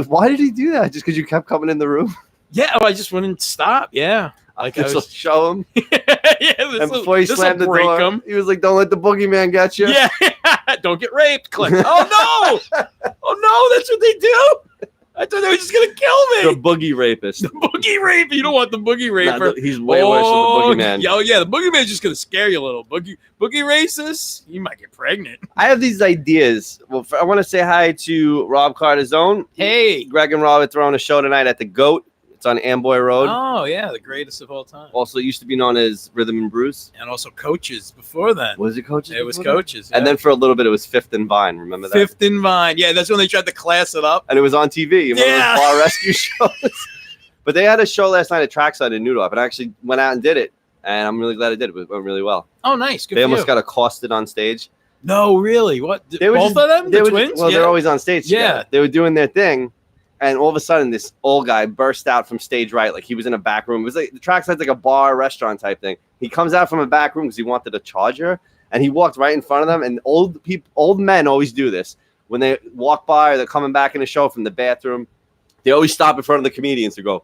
Why did he do that? Just because you kept coming in the room? Yeah, I just wouldn't stop. Yeah. Like I Just was show him. yeah, And before he slammed the break door, him. he was like, "Don't let the boogeyman get you." Yeah, don't get raped. Click. Oh no! Oh no! That's what they do. I thought they were just gonna kill The me. boogie rapist. The boogie rape. You don't want the boogie Nah, raper. he's way worse than the boogeyman. Oh yeah, the boogeyman's just gonna scare you a little. Boogie racist. You might get pregnant. I have these ideas. Well, I want to say hi to Rob Cartazone. Hey. Greg and Rob are throwing a show tonight at the Goat. It's on Amboy Road. Oh yeah, the greatest of all time. Also used to be known as Rhythm and Brews. And also Coaches before then. Was it Coaches? It was before that? Coaches. And yeah. then for a little bit, it was Fifth and Vine. Remember that? Fifth in Vine. Yeah, that's when they tried to class it up. And it was on TV. One Yeah. of those bar rescue shows. But they had a show last night at Trackside in Newdorf, and I actually went out and did it. And I'm really glad I did it. It went really well. Oh, nice. Good They for almost you. got accosted on stage. No, really? What? They were Both just- of them? They The were twins? Well, yeah. they're always on stage. Yeah. together. They were doing their thing. And all of a sudden, this old guy burst out from stage right. Like he was in a back room. It was like the Trackside's like a bar, restaurant type thing. He comes out from a back room because he wanted a charger. And he walked right in front of them. And old men always do this. When they walk by or they're coming back in the show from the bathroom, they always stop in front of the comedians to go,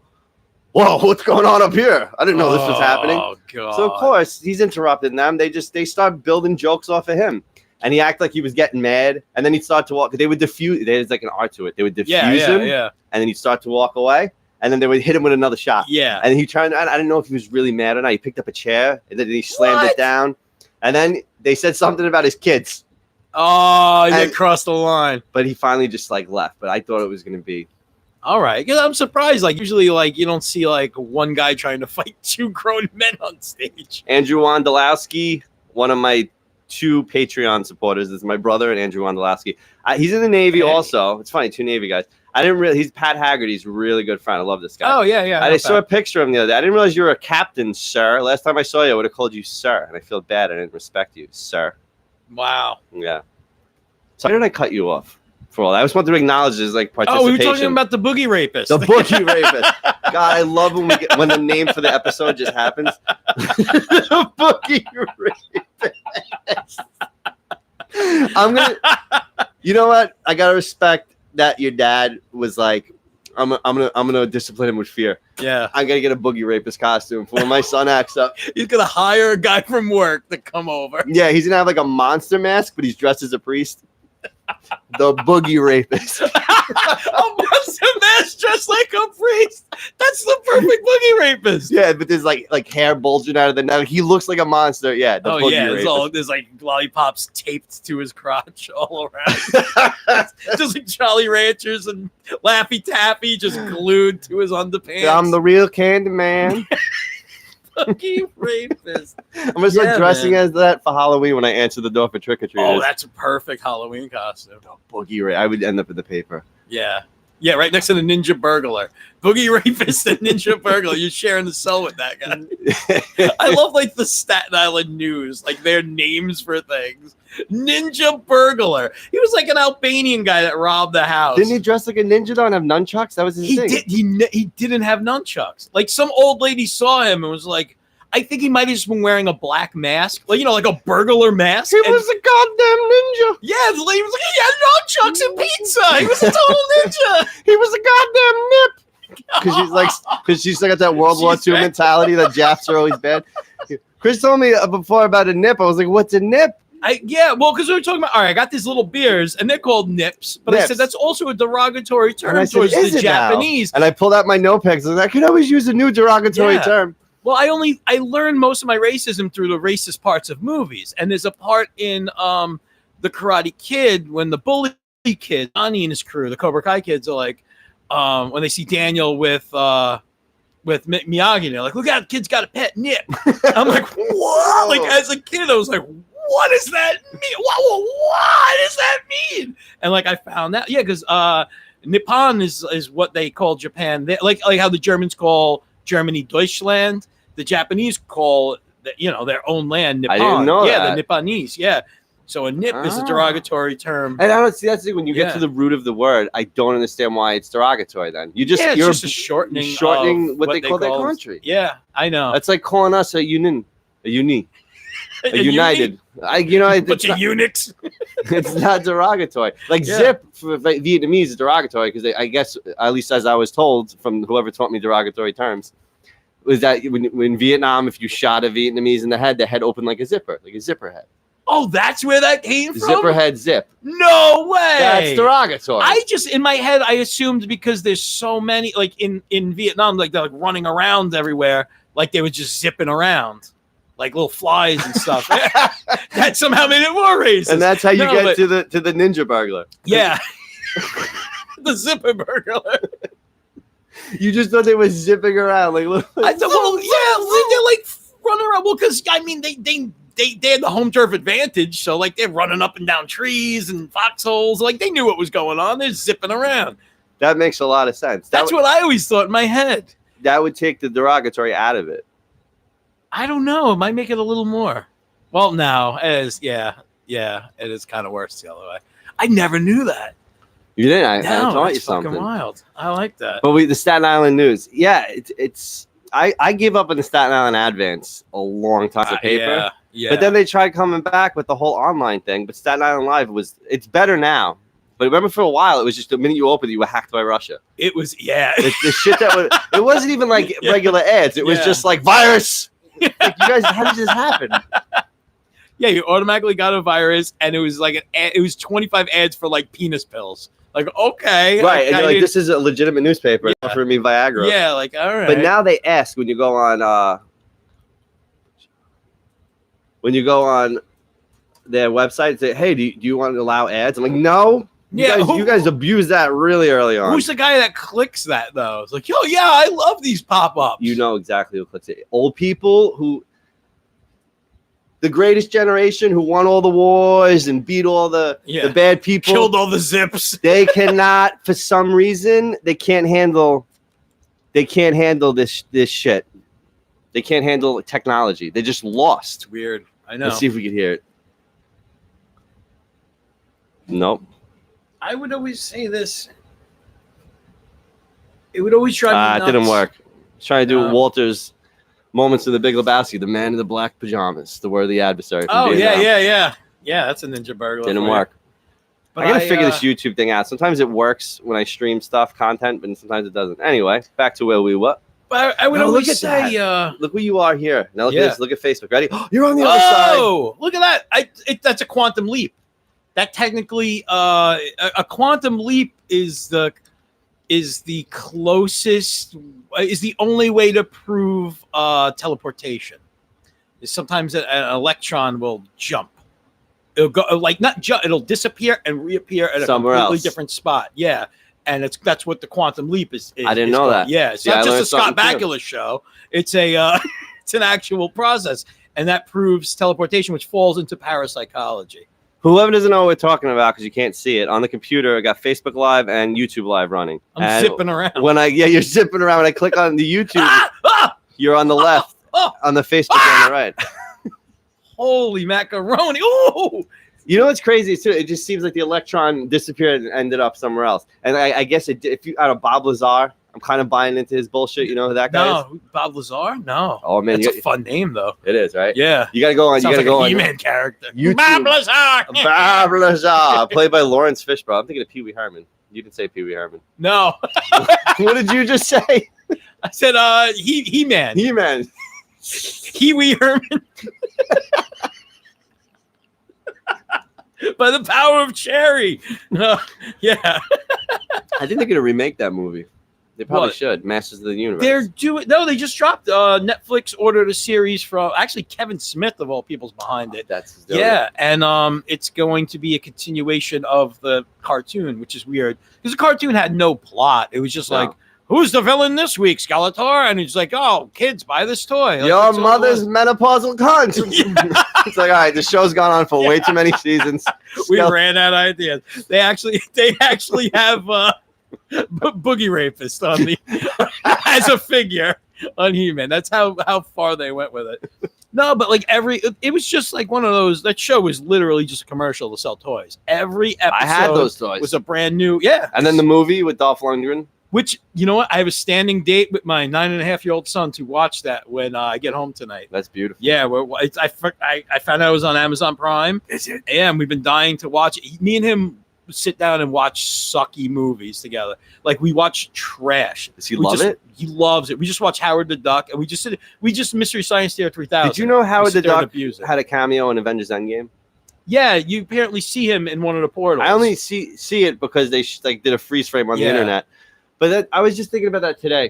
"Whoa, what's going on up here? I didn't know this was happening." Oh, God. So, of course, he's interrupting them. They start building jokes off of him. And he acted like he was getting mad. And then he'd start to walk. They would diffuse. There's like an art to it. They would diffuse him. Yeah. And then he'd start to walk away. And then they would hit him with another shot. Yeah. And he turned. I didn't know if he was really mad or not. He picked up a chair. And then he slammed What? it down. And then they said something about his kids. Oh, you And- crossed the line. But he finally just like left. But I thought it was going to be. All right. Because I'm surprised. Like, usually, like, you don't see, like, one guy trying to fight 2 grown men on stage. Andrew Wondolowski, one of my 2 Patreon supporters. This is my brother and Andrew Wondolowski. He's in the Navy Hey. also. It's funny, 2 Navy guys. I didn't really. He's Pat Haggerty's a really good friend. I love this guy. Oh, yeah. I saw a picture of him the other day. I didn't realize you were a captain, sir. Last time I saw you, I would have called you sir, and I feel bad. I didn't respect you, sir. Wow. Yeah. So why did I cut you off for all that? I just wanted to acknowledge his like participation. Oh, we were talking about the boogie rapist. the boogie rapist. God, I love when the name for the episode just happens. The boogie rapist. I'm gonna. You know what? I gotta respect that your dad was like, I'm gonna discipline him with fear. Yeah. I gotta get a boogie rapist costume for when my son acts up. He's gonna hire a guy from work to come over. Yeah, he's gonna have like a monster mask, but he's dressed as a priest. The boogie rapist. A monster mask dressed like a priest. That's the perfect boogie rapist. Yeah, but there's like hair bulging out of the neck. He looks like a monster. Yeah, the boogie rapist. There's like lollipops taped to his crotch all around. Just like Jolly Ranchers and Laffy Taffy just glued to his underpants. I'm the real candy man. Boogie rapist. I'm gonna start dressing as that for Halloween when I answer the door for trick or treaters. Oh, that's a perfect Halloween costume. Boogie rapist. I would end up in the paper. Yeah. Yeah, right next to the ninja burglar. Boogie rapist and ninja burglar. You're sharing the cell with that guy. I love like the Staten Island news, like their names for things. Ninja burglar. He was like an Albanian guy that robbed the house. Didn't he dress like a ninja though and have nunchucks? That was his thing. He didn't have nunchucks. Like some old lady saw him and was like, I think he might have just been wearing a black mask, like like a burglar mask. He was a goddamn ninja. Yeah, the lady was like, he had nunchucks and pizza. He was a total ninja. He was a goddamn nip. Because she's got that World War II mentality that Japs are always bad. Chris told me before about a nip. I was like, what's a nip? Because we were talking about, all right, I got these little beers, and they're called nips. But I said that's also a derogatory term towards the Japanese. And I pulled out my notepads. I was like, I could always use a new derogatory term. Well, I learned most of my racism through the racist parts of movies. And there's a part in The Karate Kid when the bully kid, Ani and his crew, the Cobra Kai kids are like, when they see Daniel with Miyagi, they're like, look out, kid's got a pet nip. I'm like, what? Like as a kid, I was like, what does that mean? What does that mean? And like I found out, because Nippon is what they call Japan. They, like how the Germans call Germany Deutschland. The Japanese call their own land Nippon. I didn't know that. The Nipponese. Yeah. So a nip is a derogatory term. And I don't see that's the thing, when you get to the root of the word, I don't understand why it's derogatory. Then you're just a shortening what they call their country. Yeah, I know. That's like calling us a united. Bunch of eunuchs. It's not derogatory. Like zip for Vietnamese is derogatory because I guess, at least as I was told from whoever taught me derogatory terms, was that when Vietnam, if you shot a Vietnamese in the head opened like a zipper head. Oh, that's where that came from? Zipper head zip. No way. That's derogatory. I just, in my head, I assumed because there's so many, like in Vietnam, like they're like running around everywhere, like they were just zipping around. Like little flies and stuff. That somehow made it more racist. And that's how you get to the ninja burglar. Yeah. The zipper burglar. You just thought they were zipping around like little. They're like running around. Well, because I mean they had the home turf advantage, so like they're running up and down trees and foxholes. Like they knew what was going on. They're zipping around. That makes a lot of sense. That's what I always thought in my head. That would take the derogatory out of it. I don't know. It might make it a little more. Well, no, it is. Yeah, it is kind of worse the other way. I never knew that. You didn't? I taught you something. Fucking wild. I like that. But the Staten Island news. Yeah, it's. I gave up on the Staten Island Advance a long time of paper. Yeah. But then they tried coming back with the whole online thing. But Staten Island Live it's better now. But remember, for a while, it was just the minute you opened it, you were hacked by Russia. It was, the shit it wasn't even like regular ads. It was just like virus. Like, you guys, how did this happen? Yeah, you automatically got a virus, and it was like it was 25 ads for like penis pills. Like, okay, right? And you're like, this is a legitimate newspaper offering me Viagra. Yeah, like, all right. But now they ask when you go on their website, say, hey, do you want to allow ads? I'm like, no. You guys abuse that really early on. Who's the guy that clicks that though? It's like, I love these pop-ups. You know exactly who clicks it. Old people the greatest generation who won all the wars and beat all the bad people, killed all the zips. They cannot, for some reason, they can't handle this shit. They can't handle technology. They just lost. Weird. I know. Let's see if we can hear it. Nope. I would always say this. It would always drive me nuts. It didn't work. I was trying to do Walter's Moments in the Big Lebowski, the man in the black pajamas, the worthy adversary. Oh, yeah. Yeah, that's a ninja burglar. Didn't work. But I gotta figure this YouTube thing out. Sometimes it works when I stream content, but sometimes it doesn't. Anyway, back to where we were. But I would always say, look where you are here. Now look at this. Look at Facebook. Ready? You're on the other side. Oh, look at that! That's a quantum leap. That technically, a quantum leap is the closest, is the only way to prove teleportation. Is sometimes an electron will jump. It'll go not jump. It'll disappear and reappear at a completely different spot. Yeah, and that's what the quantum leap is. I didn't know that. Yeah, it's not just a Scott Bakula show. It's it's an actual process, and that proves teleportation, which falls into parapsychology. Whoever doesn't know what we're talking about, because you can't see it on the computer, I got Facebook Live and YouTube Live running. I'm zipping around. You're zipping around. When I click on the YouTube, you're on the left. On the Facebook on the right. Holy macaroni! Ooh! You know what's crazy too? It just seems like the electron disappeared and ended up somewhere else. And I guess if you out of Bob Lazar, I'm kind of buying into his bullshit. You know who that guy is? No, Bob Lazar? No. Oh man, it's a fun name though. It is, right? Yeah. You gotta go on. Sounds you gotta like go a on. He-Man character. YouTube. Bob Lazar. Bob Lazar, played by Lawrence Fishburne. I'm thinking of Pee Wee Herman. You didn't say Pee Wee Herman. No. What did you just say? I said He-Man. He-Man. Pee Wee Herman. By the power of cherry. Yeah. I think they're gonna remake that movie. They probably should. Masters of the Universe. They're doing. No, they just dropped. Netflix ordered a series from actually Kevin Smith of all people's behind it. That's and it's going to be a continuation of the cartoon, which is weird because the cartoon had no plot. It was just like, who's the villain this week, Skeletor? And it's like, oh, kids, buy this toy. Like, your mother's menopausal cunt. It's like, all right, the show's gone on for way too many seasons. We ran out of ideas. They actually have Boogie Rapist on the as a figure on He-Man. That's how far they went with it. No, but like it was just like one of those. That show was literally just a commercial to sell toys. Every episode I had those toys. Was a brand new, And then the movie with Dolph Lundgren. Which, you know what? I have a standing date with my 9.5-year-old son to watch that when I get home tonight. That's beautiful. Yeah, I found out it was on Amazon Prime. Is it? Yeah, and we've been dying to watch it. Me and him sit down and watch sucky movies together. Like we watch trash. Does he love it? He loves it. We just watch Howard the Duck, and we just Mystery Science Theater 3000. Did you know Howard the Duck had a cameo in Avengers Endgame? Yeah, you apparently see him in one of the portals. I only see it because they did a freeze frame on the internet. But I was just thinking about that today.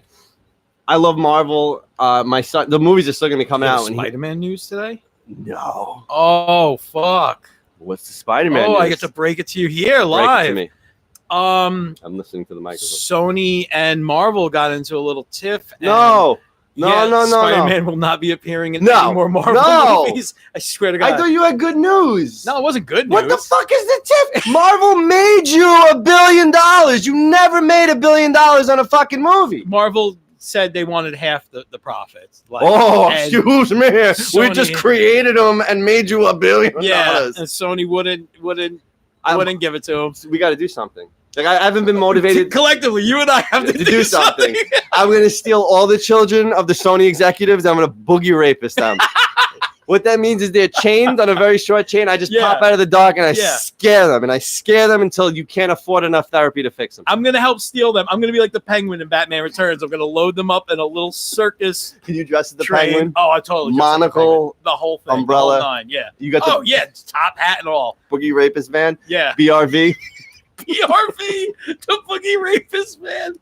I love Marvel. My son, the movies are still going to be coming out. Spider-Man news today? No. Oh, fuck. What's the Spider-Man news? I get to break it to you here live. Break it to me. I'm listening to the microphone. Sony and Marvel got into a little tiff. No. Spider-Man will not be appearing in any more Marvel movies. I swear to God. I thought you had good news. No, it wasn't good news. What the fuck is the tip? Marvel made you $1 billion. You never made $1 billion on a fucking movie. Marvel said they wanted half the profits. Excuse me. We just created them and made you $1 billion. Yeah, and Sony wouldn't give it to them. We got to do something. Like I haven't been motivated collectively. You and I have to do something. I'm gonna steal all the children of the Sony executives. I'm gonna boogie rapist them. What that means is they're chained on a very short chain. I just pop out of the dark and I scare them, and I scare them until you can't afford enough therapy to fix them. I'm gonna help steal them. I'm gonna be like the Penguin in Batman Returns. I'm gonna load them up in a little circus. Can you dress as the Penguin? Oh, I totally. Monocle, the whole thing, umbrella, the whole nine. Yeah. You got top hat and all. Boogie rapist van. Yeah. BRV. PRV, the Boogie Rapist, man.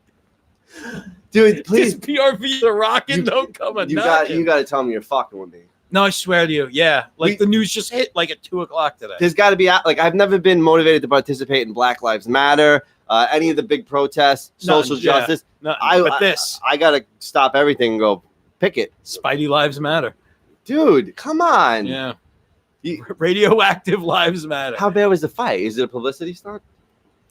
Dude, please. PRV, the rockin', don't come a You got to tell me you're fucking with me. No, I swear to you. Yeah. The news just hit like at 2:00 today. There's got to be, I've never been motivated to participate in Black Lives Matter, any of the big protests, social justice. I got to stop everything and go pick it. Spidey Lives Matter. Dude, come on. Yeah. Radioactive Lives Matter. How bad was the fight? Is it a publicity stunt?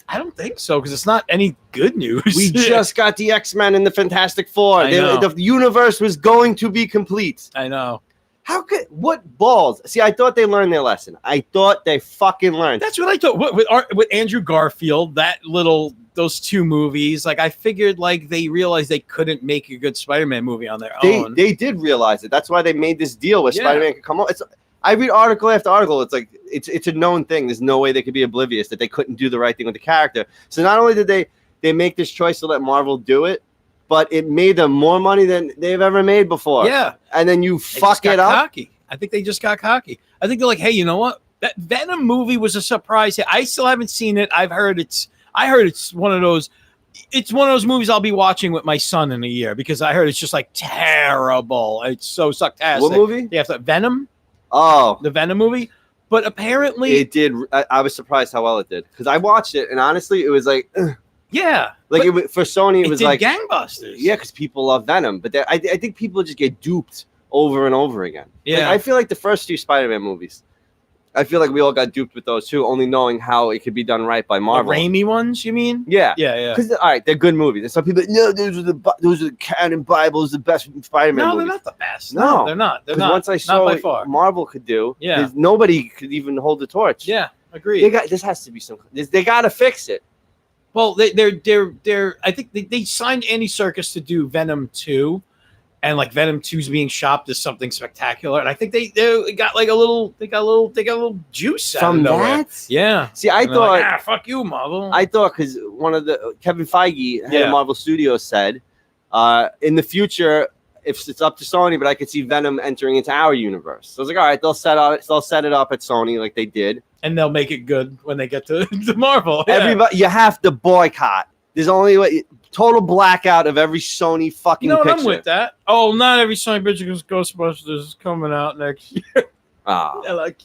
I don't think so, because it's not any good news. We just got the X-Men and the Fantastic Four. The universe was going to be complete. I know. What balls? See, I thought they learned their lesson. I thought they fucking learned. That's what I thought. With Andrew Garfield, those two movies, like I figured like they realized they couldn't make a good Spider-Man movie on their own. They did realize it. That's why they made this deal where Spider-Man could come on. I read article after article. It's like it's a known thing. There's no way they could be oblivious that they couldn't do the right thing with the character. So not only did they make this choice to let Marvel do it, but it made them more money than they've ever made before. Yeah. And then you fuck it up. Cocky. I think they just got cocky. I think they're like, hey, you know what? That Venom movie was a surprise. I still haven't seen it. I heard it's one of those. It's one of those movies I'll be watching with my son in a year because I heard it's just like terrible. It's so sucktastic. What movie? They have to Venom. Oh, the Venom movie. But apparently it did. I was surprised how well it did because I watched it and honestly, it was like, yeah, like for Sony, it was did like gangbusters. Yeah, because people love Venom, but I think people just get duped over and over again. Yeah, like, I feel like the first two Spider-Man movies. I feel like we all got duped with those too, only knowing how it could be done right by Marvel. The Raimi ones, you mean? Yeah. Because all right, they're good movies. And some people, no, those are the canon Bibles, the best Spider-Man movies. No, they're not the best. No, they're not. They're not. Once I saw what Marvel could do, yeah, nobody could even hold the torch. Yeah, agreed. This has to be they got to fix it. Well, they're. I think they signed Andy Serkis to do Venom 2. And like Venom 2's being shopped as something spectacular, and I think they got like a little juice from that. Yeah. See, I thought, like, fuck you, Marvel. I thought because one of the Kevin Feige, head of Marvel Studios, said, in the future, if it's up to Sony, but I could see Venom entering into our universe. So I was like, all right, they'll set it up at Sony like they did, and they'll make it good when they get to Marvel. Yeah. Everybody, you have to boycott. There's only total blackout of every Sony fucking picture. I'm with that. Oh, not every Sony picture because Ghostbusters is coming out next year. And I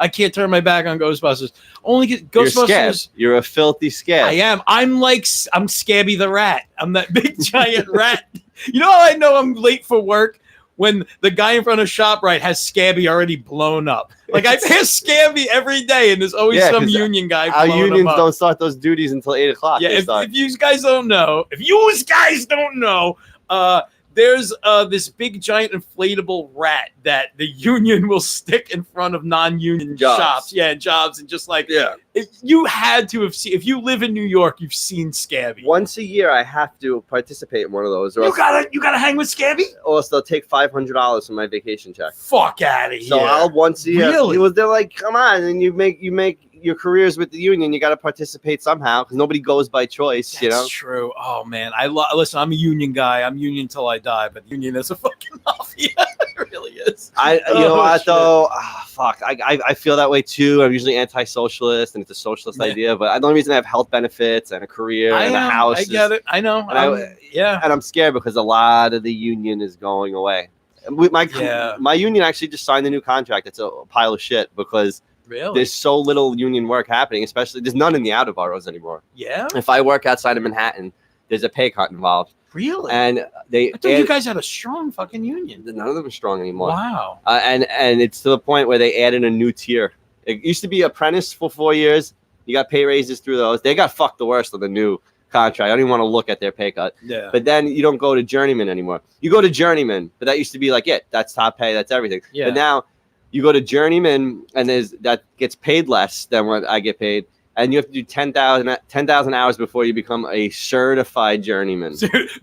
can't turn my back on Ghostbusters. Only get Ghostbusters. You're a filthy scab. I am. I'm Scabby the Rat. I'm that big giant rat. You know how I know I'm late for work? When the guy in front of ShopRite has Scabby already blown up. Like I pass Scabby every day, and there's always some union guy. Our unions don't start those duties until 8:00. Yeah, if you guys don't know, there's this big giant inflatable rat that the union will stick in front of non-union shops. Yeah, jobs, and just like you had to have seen. If you live in New York, you've seen Scabby. Once a year, I have to participate in one of those. Or you gotta hang with Scabby. Or else they'll take $500 from my vacation check. Fuck out of here. So I'll once a year. Really? They're like, come on, and you make your careers with the union. You got to participate somehow because nobody goes by choice. That's true. Oh man, listen. I'm a union guy. I'm union till I die. But union is a fucking mafia. It really is. Fuck. I feel that way too. I'm usually anti-socialist, and it's a socialist idea. But the only reason I have health benefits and a career and a house. I get it. I know. And I'm scared because a lot of the union is going away. My union actually just signed a new contract. It's a pile of shit because. Really? There's so little union work happening, especially there's none in the outer boroughs anymore. Yeah. If I work outside of Manhattan, there's a pay cut involved. Really? And I thought you guys had a strong fucking union. None of them are strong anymore. Wow. And it's to the point where they added a new tier. It used to be apprentice for 4 years. You got pay raises through those. They got fucked the worst of the new contract. I don't even want to look at their pay cut. Yeah. But then you don't go to journeyman anymore. You go to journeyman, but that used to be like that's top pay, that's everything. Yeah. But now you go to journeyman, and that gets paid less than what I get paid, and you have to do 10,000 hours before you become a certified journeyman.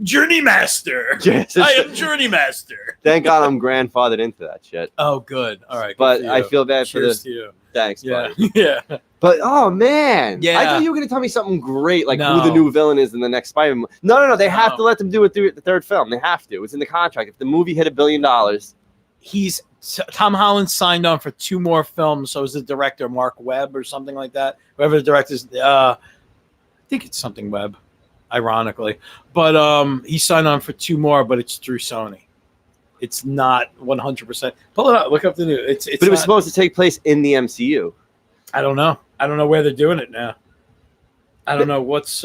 Journey master. Yes, I am journey master. Thank God I'm grandfathered into that shit. Oh, good. All right. But I feel bad Cheers for to you. Thanks, yeah. buddy. Yeah. But oh man, yeah. I thought you were gonna tell me something great, like who the new villain is in the next Spider-Man. No. They have to let them do it through the third film. They have to. It's in the contract. If the movie hit $1 billion, Tom Holland signed on for 2 more films. So is the director Mark Webb or something like that? Whoever the director is, I think it's something Webb, ironically. But he signed on for 2 more, but it's through Sony. It's not 100%. Pull it up. Look up the news. It's but it was supposed to take place in the MCU. I don't know. I don't know where they're doing it now. I don't know what's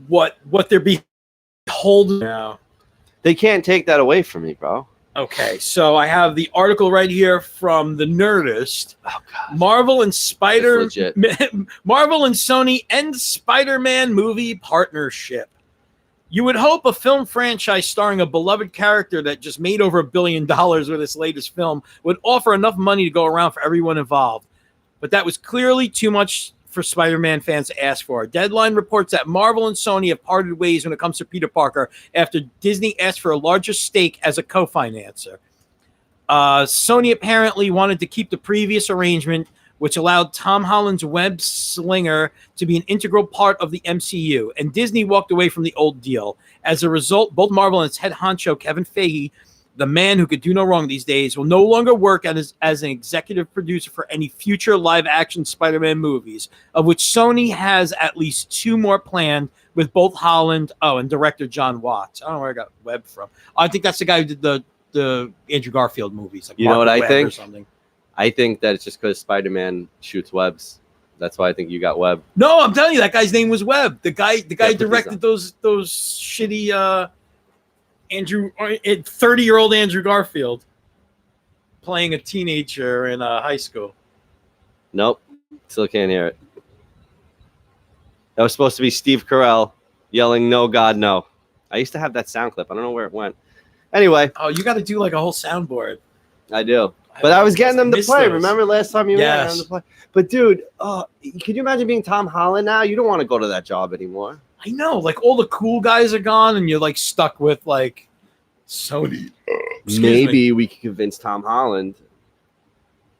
what they're beholden now. They can't take that away from me, bro. Okay, so I have the article right here from the Nerdist. Oh God! Marvel and Sony end Spider-Man movie partnership. You would hope a film franchise starring a beloved character that just made over $1 billion with its latest film would offer enough money to go around for everyone involved. But that was clearly too much for Spider-Man fans to ask for. Deadline reports that Marvel and Sony have parted ways when it comes to Peter Parker after Disney asked for a larger stake as a co-financer. Sony apparently wanted to keep the previous arrangement, which allowed Tom Holland's web slinger to be an integral part of the MCU, and Disney walked away from the old deal. As a result, both Marvel and its head honcho, Kevin Feige, the man who could do no wrong these days, will no longer work as an executive producer for any future live-action Spider-Man movies, of which Sony has at least 2 more planned, with both Holland, and director John Watts. I don't know where I got Webb from. I think that's the guy who did the Andrew Garfield movies. Like you know what I think? Or something. I think that it's just because Spider-Man shoots webs. That's why I think you got Webb. No, I'm telling you, that guy's name was Webb. The guy directed those shitty 30-year-old Andrew Garfield playing a teenager in high school. Nope, still can't hear it. That was supposed to be Steve Carell yelling, "No, God, no." I used to have that sound clip. I don't know where it went. Anyway. Oh, you got to do like a whole soundboard. I do. But I was getting them to play. Those. Remember last time you were getting them to play? But, dude, could you imagine being Tom Holland now? You don't want to go to that job anymore. I know. Like, all the cool guys are gone, and you're, like, stuck with, like, Sony. Maybe we could convince Tom Holland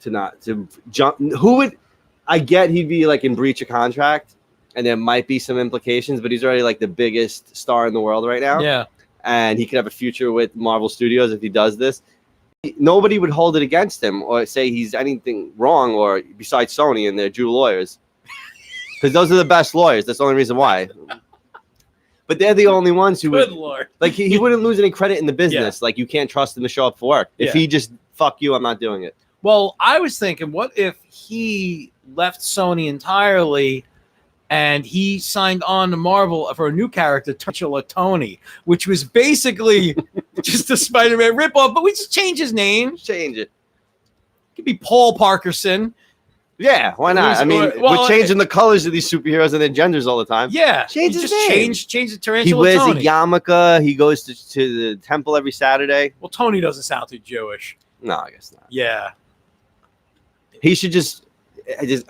to jump. Who would – I get he'd be, like, in breach of contract, and there might be some implications, but he's already, like, the biggest star in the world right now. Yeah. And he could have a future with Marvel Studios if he does this. Nobody would hold it against him or say he's anything wrong, or besides Sony and their Jew lawyers, because those are the best lawyers. That's the only reason why. But they're the only ones who would, Lord. Like he wouldn't lose any credit in the business. Yeah. Like you can't trust him to show up for work. If he just fuck you, I'm not doing it. Well, I was thinking, what if he left Sony entirely and he signed on to Marvel for a new character, Titular Tony, which was basically just a Spider-Man ripoff, but we just change his name. Change it. It could be Paul Parkerson. Yeah, why not? I mean, we're changing the colors of these superheroes and their genders all the time. Yeah. Change his name. Change the Tarantula He wears Tony. a yarmulke. He goes to the temple every Saturday. Well, Tony doesn't sound too Jewish. No, I guess not. Yeah. He should just...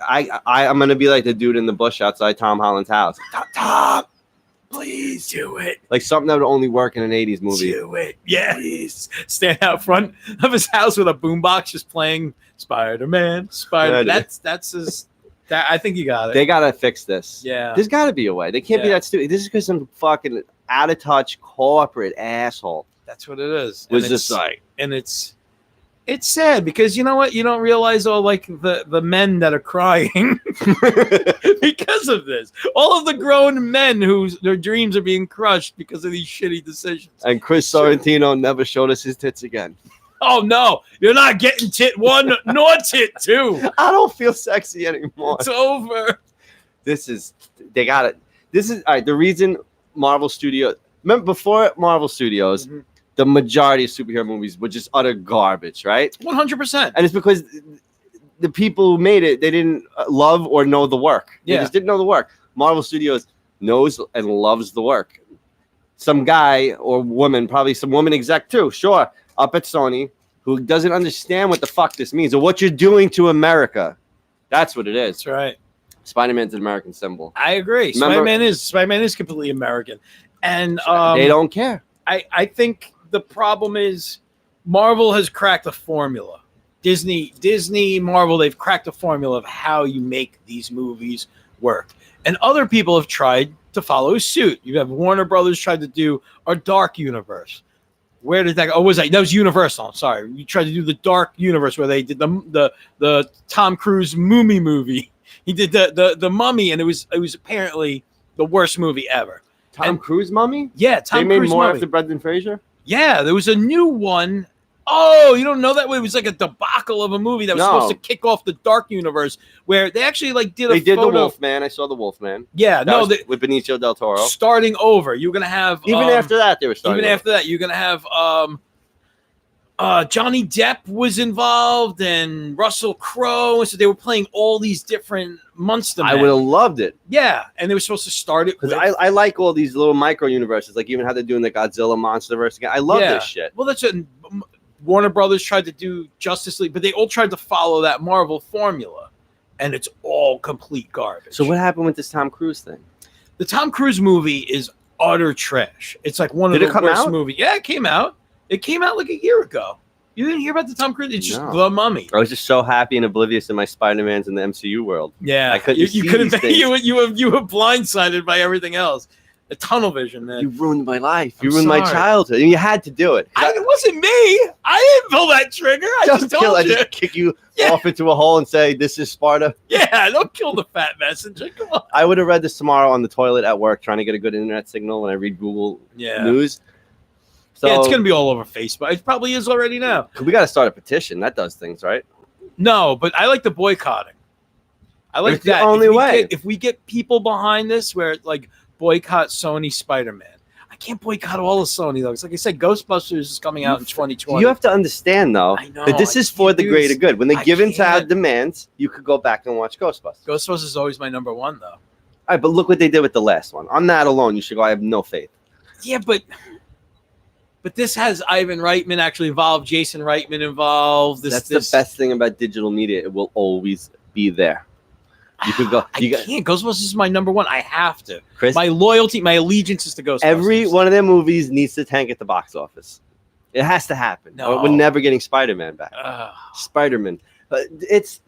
I'm gonna be like the dude in the bush outside Tom Holland's house. Tom, please do it. Like something that would only work in an '80s movie. Do it, yes. Stand out front of his house with a boombox, just playing Spider-Man. That's his. I think you got it. They gotta fix this. Yeah, there's got to be a way. They can't be that stupid. This is because some fucking out of touch corporate asshole. That's what it is. Was just like, and it's sad because you know what? You don't realize all like the men that are crying because of this. All of the grown men whose their dreams are being crushed because of these shitty decisions. And Chris Sorrentino never showed us his tits again. Oh no, you're not getting tit 1 nor tit 2. I don't feel sexy anymore. It's over. They got it. This is all right. The reason Marvel Studios, remember before Marvel Studios, the majority of superhero movies were just utter garbage, right? 100%. And it's because the people who made it, they didn't love or know the work. They just didn't know the work. Marvel Studios knows and loves the work. Some guy or woman, probably some woman exec too, sure, up at Sony, who doesn't understand what the fuck this means or what you're doing to America. That's what it is. That's right. Spider-Man's an American symbol. I agree. Spider-Man is completely American. And they don't care. I think the problem is Marvel has cracked the formula. Disney, Marvel, they've cracked the formula of how you make these movies work. And other people have tried to follow suit. You have Warner Brothers tried to do a dark universe. Where did that go? Oh, that was Universal. I'm sorry. You tried to do the dark universe where they did the Tom Cruise Mummy movie. He did the Mummy, and it was apparently the worst movie ever. Tom Cruise Mummy? Yeah, Tom Cruise They made more Mummy. after Brendan Fraser? Yeah, there was a new one. Oh, you don't know that? It was like a debacle of a movie that was supposed to kick off the Dark Universe, where they actually did the Wolfman. I saw the Wolfman. Yeah, with Benicio del Toro. Starting over. You're gonna have after that they were starting. Even after that, you're gonna have Johnny Depp was involved and Russell Crowe, so they were playing all these different monster men. I would have loved it. Yeah, and they were supposed to start it because I like all these little micro universes, like even how they're doing the Godzilla MonsterVerse again. I love this shit. Well, that's what Warner Brothers tried to do Justice League, but they all tried to follow that Marvel formula, and it's all complete garbage. So what happened with this Tom Cruise thing? The Tom Cruise movie is utter trash. It's like one of the worst movies. Yeah, it came out. It came out like a year ago. You didn't hear about the Tom Cruise? It's just No. The Mummy. I was just so happy and oblivious in my Spider-Mans in the MCU world. Yeah, I couldn't you see couldn't. these things. You were blindsided by everything else. The tunnel vision, man. You ruined my life. You I'm ruined my sorry. childhood. And you had to do it. It wasn't me. I didn't pull that trigger. I just told you. I just kick you off into a hole and say, this is Sparta. Yeah, don't kill the fat messenger. Come on. I would have read this tomorrow on the toilet at work trying to get a good internet signal when I read Google News. So, yeah, it's going to be all over Facebook. It probably is already now. We got to start a petition. That does things, right? No, but I like the boycotting. I like it's that. The only way. If we get people behind this where it's like boycott Sony Spider-Man. I can't boycott all of Sony, though. It's like I said, Ghostbusters is coming out in 2020. You have to understand, though, that this is for the greater good. When they give in to our demands, you could go back and watch Ghostbusters. Ghostbusters is always my number one, though. All right, but look what they did with the last one. On that alone, you should go, I have no faith. Yeah, but this has Ivan Reitman actually involved, Jason Reitman involved. That's the best thing about digital media. It will always be there. You could go. I can't. Ghostbusters is my number one. I have to. Chris, my loyalty, my allegiance is to Ghostbusters. Every one of their movies needs to tank at the box office. It has to happen. No. We're never getting Spider-Man back. Spider-Man. It's.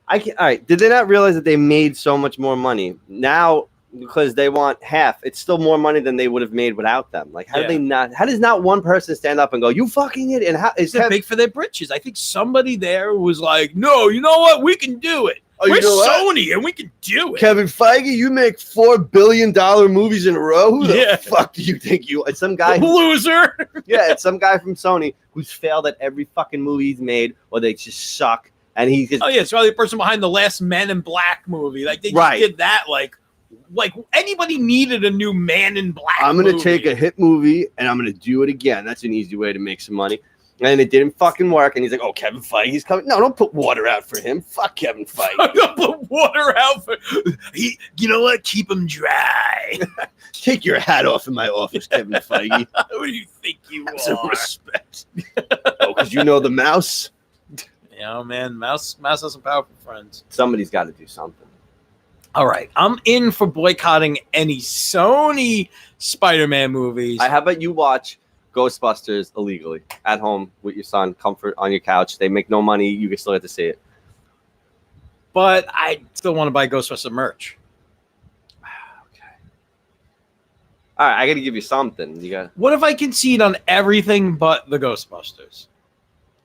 I can. All right. Did they not realize that they made so much more money now because they want half? It's still more money than they would have made without them. Like, how do they not? How does not one person stand up and go, "You fucking it"? And how is they're big for their britches? I think somebody there was like, "No, you know what? We can do it. Oh, we're Sony, and we can do it." Kevin Feige, you make $4 billion movies in a row. Who the fuck do you think you? It's some guy, loser. Yeah, it's some guy from Sony who's failed at every fucking movie he's made, or they just suck. And he just, it's probably the person behind the last Men in Black movie. Like they just did that. Like anybody needed a new Man in Black. I'm gonna take a hit movie and I'm gonna do it again. That's an easy way to make some money. And it didn't fucking work. And he's like, "Oh, Kevin Feige, he's coming." No, don't put water out for him. Fuck Kevin Feige. Don't put water out for he. You know what? Keep him dry. Take your hat off in my office, Kevin Feige. Who do you think you Have are? some respect. Oh, because you know the mouse. Yeah, man, mouse has some powerful friends. Somebody's got to do something. All right, I'm in for boycotting any Sony Spider-Man movies. How about you watch Ghostbusters illegally at home with your son, comfort on your couch. They make no money. You can still get to see it. But I still want to buy Ghostbuster merch. Okay. All right, I got to give you something. What if I concede on everything but the Ghostbusters?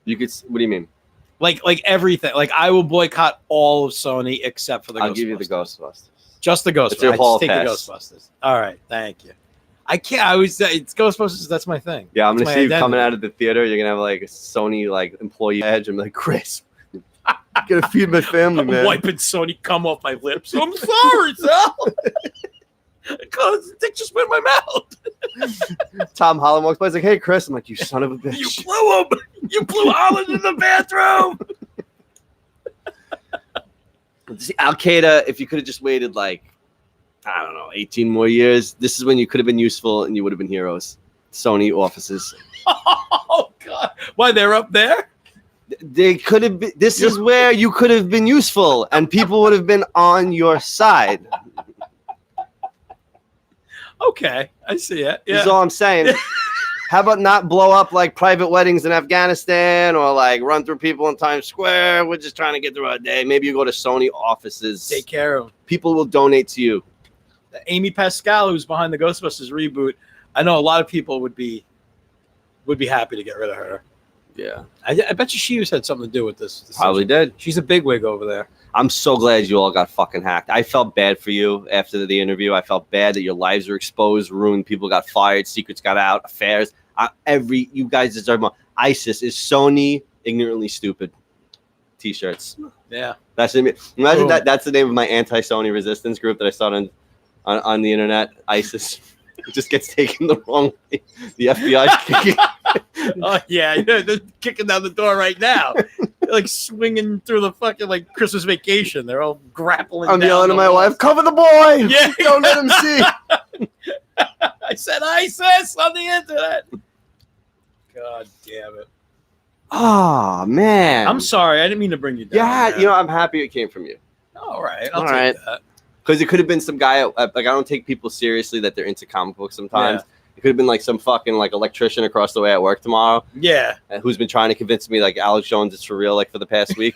You could. What do you mean? Like everything. Like I will boycott all of Sony except for the Ghostbusters. I'll give you the Ghostbusters. Just the Ghostbusters. It's your hall take the Ghostbusters. All right, thank you. I can't. I always say it's Ghostbusters. That's my thing. Yeah, I'm that's gonna see you coming out of the theater. You're gonna have like a Sony like employee badge. I'm like, Chris, gotta feed my family, man. I'm wiping Sony cum off my lips. I'm sorry, Sal. Because it just went in my mouth. Tom Holland walks by. He's like, "Hey, Chris." I'm like, "You son of a bitch! You blew him. You blew Holland in the bathroom." See, Al Qaeda. If you could have just waited like, I don't know, 18 more years, this is when you could have been useful and you would have been heroes. Sony offices. Oh God! Why they're up there? They could have been. This is where you could have been useful, and people would have been on your side. Okay, I see it. Yeah. That's all I'm saying. How about not blow up like private weddings in Afghanistan or like run through people in Times Square? We're just trying to get through our day. Maybe you go to Sony offices. Take care of them. People will donate to you. Amy Pascal, who's behind the Ghostbusters reboot, I know a lot of people would be happy to get rid of her. Yeah. I bet you she had something to do with this. Probably did. She's a bigwig over there. I'm so glad you all got fucking hacked. I felt bad for you after the interview. I felt bad that your lives were exposed, ruined. People got fired. Secrets got out. Affairs. You guys deserve more. ISIS is Sony ignorantly stupid. T-shirts. Yeah. That's it. Imagine that's the name of my anti-Sony resistance group that I started on the internet. ISIS. It just gets taken the wrong way. The FBI's kicking. Oh yeah, they're kicking down the door right now. They're like swinging through the fucking like Christmas Vacation. They're all grappling. I'm down yelling to my walls. wife, "Cover the boy! Yeah, don't let him see." I said ISIS on the internet. God damn it! Oh man, I'm sorry. I didn't mean to bring you down. Yeah, I'm happy it came from you. All right, I'll take that. Because it could have been some guy. Like I don't take people seriously that they're into comic books sometimes. Yeah. It could have been like some fucking like electrician across the way at work tomorrow. Yeah. Who's been trying to convince me like Alex Jones is for real like for the past week.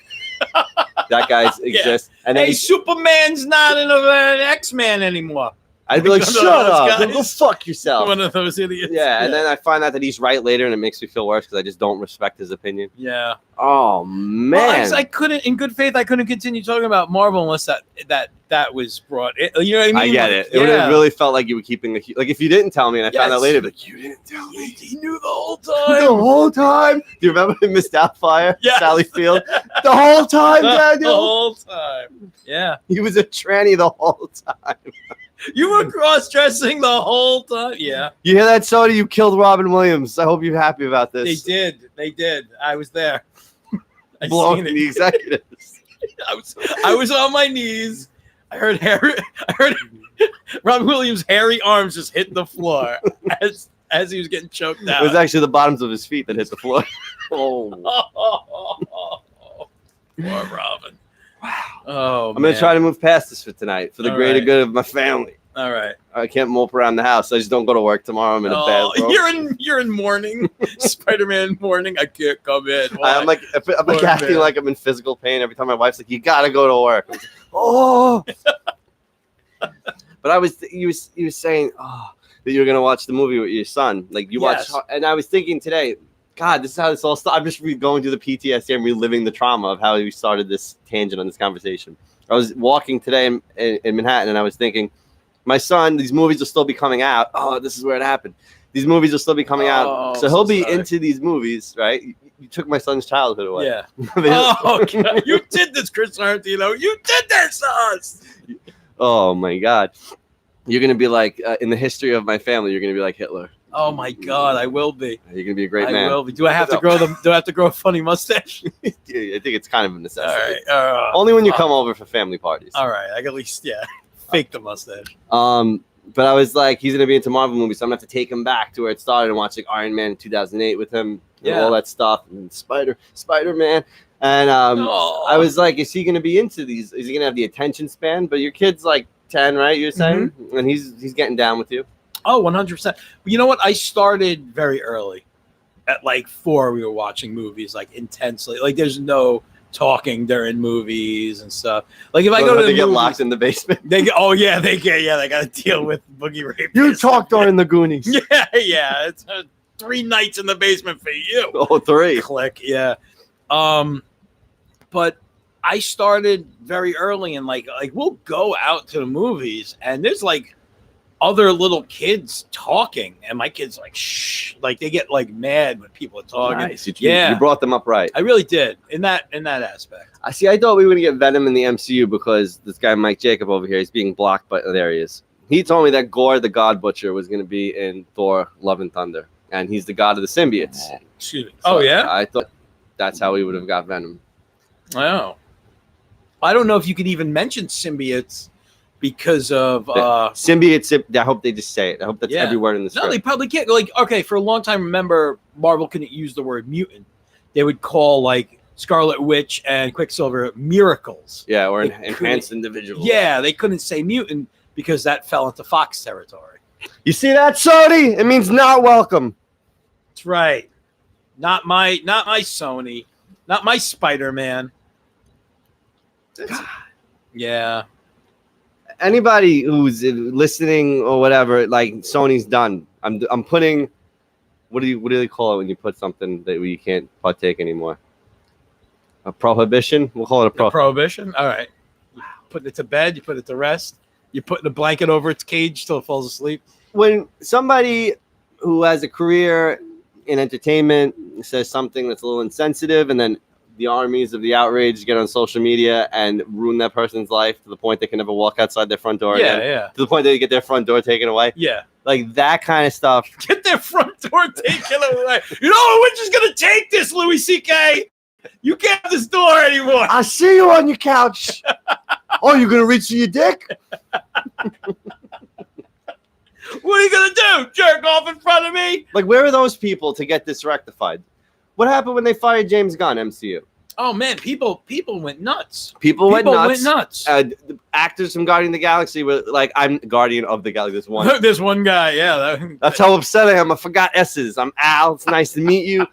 That guy exists. And then hey, Superman's not an X-Man anymore. I'd be like, shut up, go fuck yourself. One of those idiots. Yeah, and then I find out that he's right later, and it makes me feel worse because I just don't respect his opinion. Yeah. Oh man. Well, I couldn't, in good faith, I couldn't continue talking about Marvel unless that was brought. You know what I mean? I get it. It would have really felt like you were keeping like if you didn't tell me, and I found out later, like you didn't tell me. He knew the whole time. The whole time. Do you remember Miss Doubtfire? Yes. Sally Field. The whole time, Daniel. The whole time. Yeah. He was a tranny the whole time. You were cross-dressing the whole time. Yeah. You hear that, Soda? You killed Robin Williams. I hope you're happy about this. They did. I was there. I Blowing the executives. I was on my knees. I heard Robin Williams' hairy arms just hit the floor as he was getting choked out. It was actually the bottoms of his feet that hit the floor. Poor Robin. Wow. Oh, I'm going to try to move past this for tonight for the greater good of my family. All right. I can't mope around the house. I just don't go to work tomorrow. I'm in a bad room. You're in mourning. Spider-Man mourning. I can't come in. I'm acting like I'm in physical pain every time my wife's like, you got to go to work. Like, oh. But you were saying that you were going to watch the movie with your son. Like you watched, and I was thinking today, God, this is how this all started. I'm just going through the PTSD and reliving the trauma of how we started this tangent on this conversation. I was walking today in Manhattan, and I was thinking, my son, these movies will still be coming out. Oh, this is where it happened. These movies will still be coming out. So he'll be into these movies, right? You took my son's childhood away. Yeah. Oh, God. You did this, Chris Sorrentino. You did this to us. Oh, my God. You're going to be like, in the history of my family, you're going to be like Hitler. Oh my God, I will be. You're gonna be a great man. I will be. Do I have to grow a funny mustache? I think it's kind of a necessity. All right. Only when you come over for family parties. All right. I can at least fake the mustache. But I was like, he's gonna be into Marvel movies, so I'm gonna have to take him back to where it started and watch like Iron Man in 2008 with him, and all that stuff, and Spider-Man. And I was like, is he gonna be into these? Is he gonna have the attention span? But your kid's like 10, right? You're saying, and he's getting down with you. Oh, 100%. You know what? I started very early. At like 4, we were watching movies like intensely. Like there's no talking during movies and stuff. Like if I go to the get locked in the basement. They got to deal with boogie rape. You talked during the Goonies. Yeah. It's 3 nights in the basement for you. Oh, 3. Click. Yeah. But I started very early and like we'll go out to the movies and there's like other little kids talking, and my kids like shh, like they get like mad when people are talking. Nice. You brought them up right. I really did in that aspect. I thought we were gonna get Venom in the MCU because this guy Mike Jacob over here, he's being blocked, but there he is. He told me that Gore the God Butcher was gonna be in Thor: Love and Thunder, and he's the god of the symbiotes. Excuse me. So yeah. I thought that's how we would have got Venom. Oh. I don't know if you could even mention symbiotes. Because of symbiotes, I hope they just say it. I hope that's every word in the script. No, they probably can't. Like, okay, for a long time, remember, Marvel couldn't use the word mutant. They would call like Scarlet Witch and Quicksilver miracles. Yeah, or enhanced individuals. Yeah, they couldn't say mutant because that fell into Fox territory. You see that, Sony? It means not welcome. That's right. Not my Sony. Not my Spider-Man. Yeah. Anybody who's listening or whatever, like Sony's done. I'm putting. What do they call it when you put something that you can't partake anymore? A prohibition. We'll call it a prohibition. All right. You put it to bed. You put it to rest. You're putting a blanket over its cage till it falls asleep. When somebody who has a career in entertainment says something that's a little insensitive, and then the armies of the outrage get on social media and ruin that person's life to the point they can never walk outside their front door again. Yeah. To the point they get their front door taken away. Yeah. Like that kind of stuff. Get their front door taken away. You know, we're just going to take this, Louis C.K. You can't have this door anymore. I see you on your couch. Oh, you're going to reach for your dick? What are you going to do? Jerk off in front of me? Like, where are those people to get this rectified? What happened when they fired James Gunn, MCU? Oh man, people went nuts. People went nuts. The actors from Guardian of the Galaxy were like, "I'm Guardian of the Galaxy." There's one. There's one guy. Yeah, that's how upset I am. I forgot S's. I'm Al. It's nice to meet you.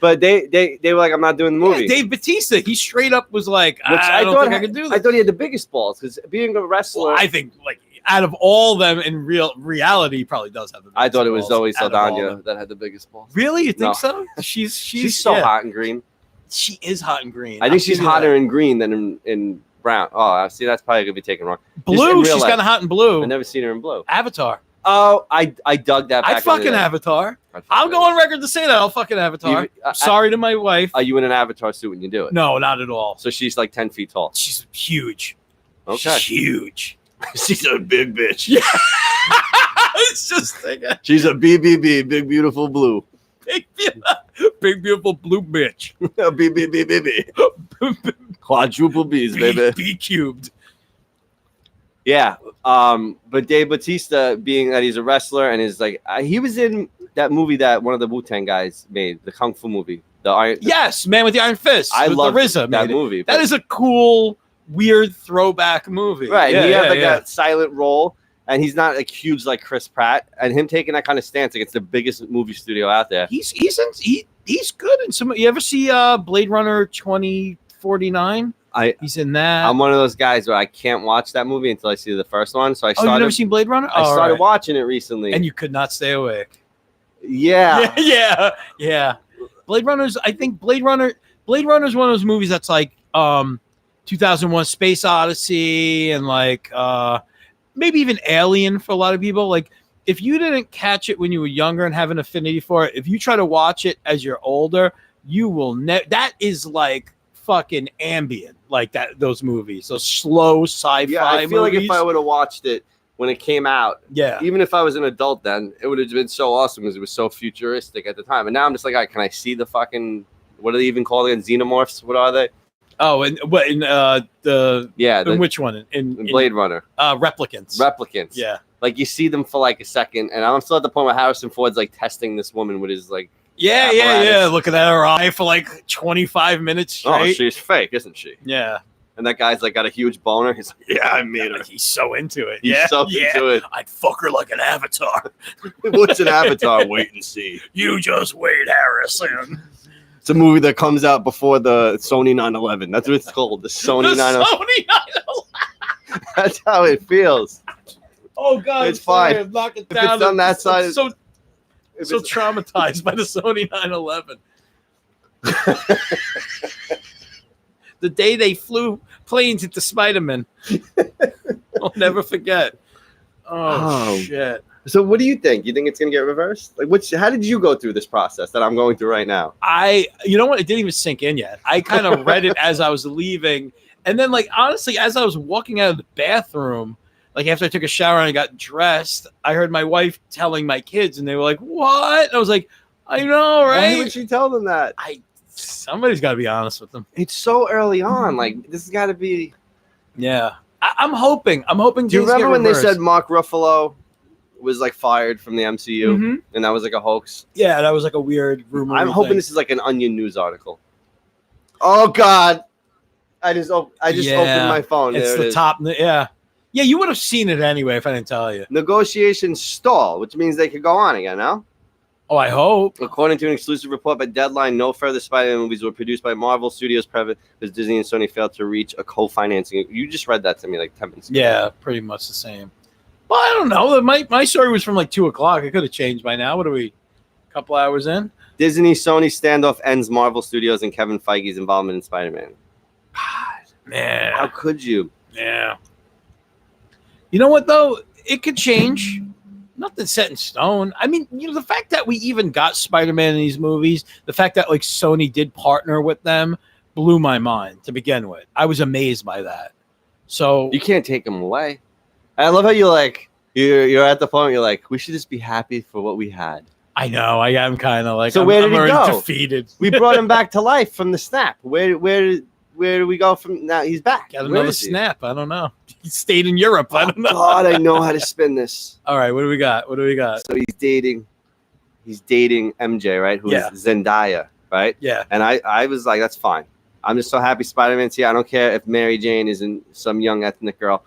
But they were like, "I'm not doing the movie." Yeah, Dave Bautista, he straight up was like, "I don't think I can do this." I thought he had the biggest balls because being a wrestler. Well, I think like out of all them in reality, he probably does have the biggest I thought it was Zoe balls Saldana that had the biggest balls. Really, you think No. so? She's so hot and green. She is hot and green. I think she's hotter in green than in brown. Oh, see, that's probably gonna be taken wrong. Blue, she's kind of hot in blue. I've never seen her in blue. Avatar. Oh, I dug that. I'd fucking Avatar. I'll go on record to say that I'll fucking Avatar. Sorry to my wife. Are you in an Avatar suit when you do it? No, not at all. So she's like 10 feet tall. She's huge. Okay. She's huge. She's a big bitch. Yeah. It's just thinking. She's a BBB, big beautiful blue. Big beautiful blue bitch. BBB. Quadruple B's, baby. B cubed. Yeah. But Dave Bautista, being that he's a wrestler and is like, he was in that movie that one of the Wu-Tang guys made, the Kung Fu movie. Yes, Man with the Iron Fist. I love RZA that movie. That is a cool, weird throwback movie. Right. He had like a silent role, and he's not like huge like Chris Pratt. And him taking that kind of stance against the biggest movie studio out there. He's good in some. You ever see Blade Runner 2049? He's in that. I'm one of those guys where I can't watch that movie until I see the first one. So I started. You've never seen Blade Runner? I started watching it recently, and you could not stay awake. Yeah. Yeah. Blade Runner's. I think Blade Runner is one of those movies that's like 2001: Space Odyssey and like maybe even Alien for a lot of people. Like if you didn't catch it when you were younger and have an affinity for it, if you try to watch it as you're older, you will that is like fucking ambient, like that. Those movies, those slow sci-fi. Yeah, I feel movies. like if I would have watched it when it came out, even if I was an adult then, it would have been so awesome because it was so futuristic at the time. And now I'm just like, all right, can I see the fucking, what are they even called again? Xenomorphs? What are they? Oh, and what in in which one? In Blade Runner. Replicants. Yeah. Like you see them for like a second, and I'm still at the point where Harrison Ford's like testing this woman with his like Yeah. Looking at her eye for like 25 minutes straight. Oh, she's fake, isn't she? Yeah. And that guy's like got a huge boner. He's like, yeah, I made her. He's so into it. He's so into it. I'd fuck her like an avatar. What's an avatar? Wait and see. You just wait, Harrison. It's a movie that comes out before the Sony 911. That's what it's called. The Sony 911. Sony 911. That's how it feels. Oh God, it's fine. I'm knocking if down. it's on that side, I'm so traumatized by the Sony 911. The day they flew planes into Spider-Man. I'll never forget. Oh shit. So what do you think? You think it's gonna get reversed? Like how did you go through this process that I'm going through right now? You know what? It didn't even sink in yet. I kind of read it as I was leaving. And then like honestly, as I was walking out of the bathroom, like after I took a shower and I got dressed, I heard my wife telling my kids and they were like, "What?" And I was like, "I know, right?" Why would she tell them that? Somebody's got to be honest with them. It's so early on. Like this has got to be. Yeah, I'm hoping. Do you remember when they said Mark Ruffalo was like fired from the MCU and that was like a hoax? Yeah, that was like a weird rumor. I'm hoping this is like an Onion News article. Oh God, I just opened my phone. It's the top. Yeah, you would have seen it anyway if I didn't tell you. Negotiations stall, which means they could go on again now. Oh, I hope. According to an exclusive report by Deadline, no further Spider-Man movies were produced by Marvel Studios private because Disney and Sony failed to reach a co-financing. You just read that to me like 10 minutes ago. Yeah, pretty much the same. Well, I don't know. My story was from like 2:00. It could have changed by now. What are we? A couple hours in? Disney Sony standoff ends Marvel Studios and Kevin Feige's involvement in Spider-Man. God, man. How could you? Yeah. You know what though? It could change. Nothing set in stone. I mean, the fact that we even got Spider-Man in these movies, the fact that like Sony did partner with them blew my mind to begin with. I was amazed by that. So you can't take them away. I love how you're at the point where you're like, we should just be happy for what we had. I know. I am kind of like, so where did he go? Defeated. We brought him back to life from the snap. Where do we go from now? He's back. Got another snap. I don't know. He stayed in Europe. I don't know. God, I know how to spin this. All right, what do we got? So he's dating MJ, right? Who's Zendaya, right? Yeah. And I was like, that's fine. I'm just so happy Spider-Man's here. I don't care if Mary Jane isn't some young ethnic girl.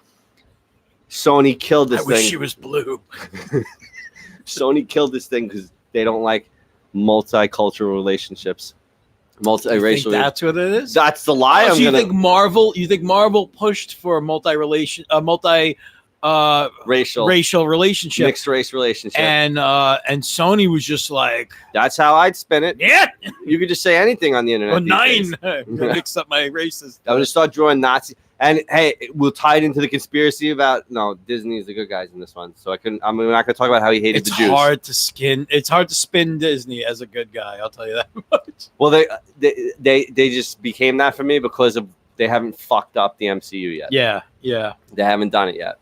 Sony killed this thing. I wish she was blue. Sony killed this thing because they don't like multicultural relationships. Multiracial. That's what it is. That's the lie. You think Marvel pushed for a racial relationship, mixed race relationship, and Sony was just like, that's how I'd spin it. Yeah, you could just say anything on the internet. Well, 9 mix up my races. I would just start drawing Nazi. And hey, we'll tie it into the conspiracy about Disney is the good guys in this one. So we're not going to talk about how he hated the Jews. It's hard to spin Disney as a good guy. I'll tell you that much. Well, they just became that for me because they haven't fucked up the MCU yet. Yeah. They haven't done it yet.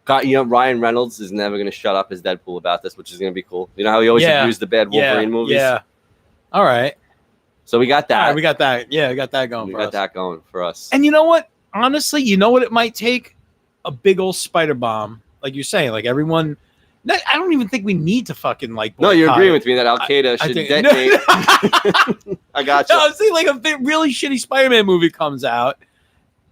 Ryan Reynolds is never going to shut up as Deadpool about this, which is going to be cool. You know how he always abused the bad Wolverine movies? Yeah. All right. So we got that. All right, we got that. Yeah, we got that going for us. We got that going for us. And you know what? Honestly, you know what it might take? A big old spider bomb. Like you're saying, like everyone... I don't even think we need to fucking like... No, you're agreeing with me that Al-Qaeda should detonate. I got you. No, I'm saying like a really shitty Spider-Man movie comes out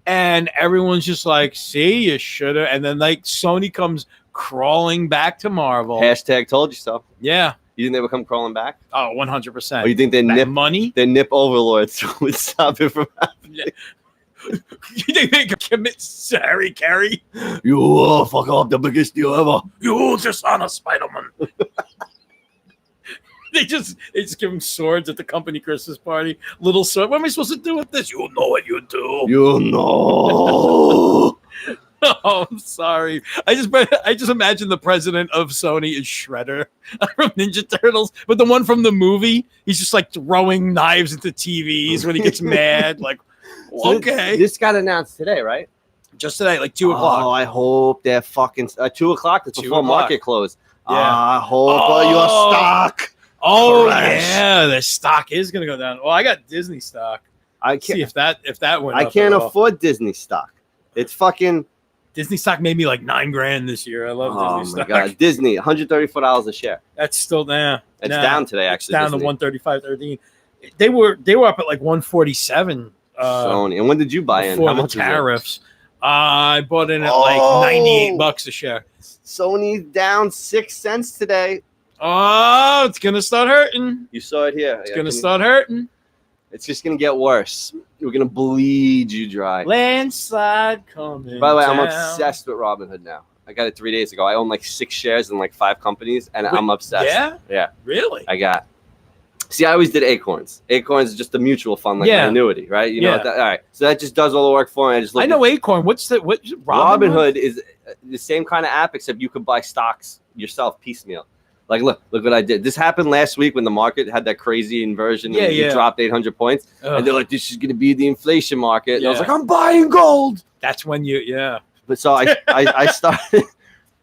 and everyone's just like, see, you should have. And then like Sony comes crawling back to Marvel. Hashtag told you so. Yeah. You think they would come crawling back? Oh, 100%. Or you think they nip money? They nip overlords would stop it from happening? Yeah. You think they could commit Harry Carey? You fuck up the biggest deal ever. You just on a Spider-Man. They just give him swords at the company Christmas party. Little sword. What am I supposed to do with this? You know what you do. You know. Oh, I'm sorry. I just imagine the president of Sony is Shredder from Ninja Turtles, but the one from the movie, he's just like throwing knives into TVs when he gets mad. Like, so okay. This got announced today, right? Just today, like 2 o'clock. Oh, I hope they're fucking 2 o'clock. That's before market close. Yeah. I hope your stock. Oh yeah, the stock is gonna go down. Well, I got Disney stock. I can't see if that went. I can't afford Disney stock. It's fucking Disney stock made me like $9,000 this year. I love Disney stock. Oh my god, Disney, $134 a share. That's still down. It's down today. Actually, it's down to 135.13. They were up at like 147. Sony. And when did you buy in? How much tariffs? I bought in at like $98 a share. Sony's down 6 cents today. Oh, it's gonna start hurting. You saw it here. It's gonna start hurting. It's just gonna get worse. We're gonna bleed you dry. Landslide coming. By the way, down. I'm obsessed with Robinhood now. I got it 3 days ago. I own like 6 shares in like 5 companies, and I'm obsessed. Yeah? Yeah. Really? See, I always did Acorns. Acorns is just a mutual fund, like an annuity, right? You know. All right. So that just does all the work for me. I know Acorn. What Robinhood is the same kind of app, except you could buy stocks yourself piecemeal. Like, look what I did. This happened last week when the market had that crazy inversion and it dropped 800 points. And they're like, this is going to be the inflation market. And I was like, I'm buying gold. That's when But so I started.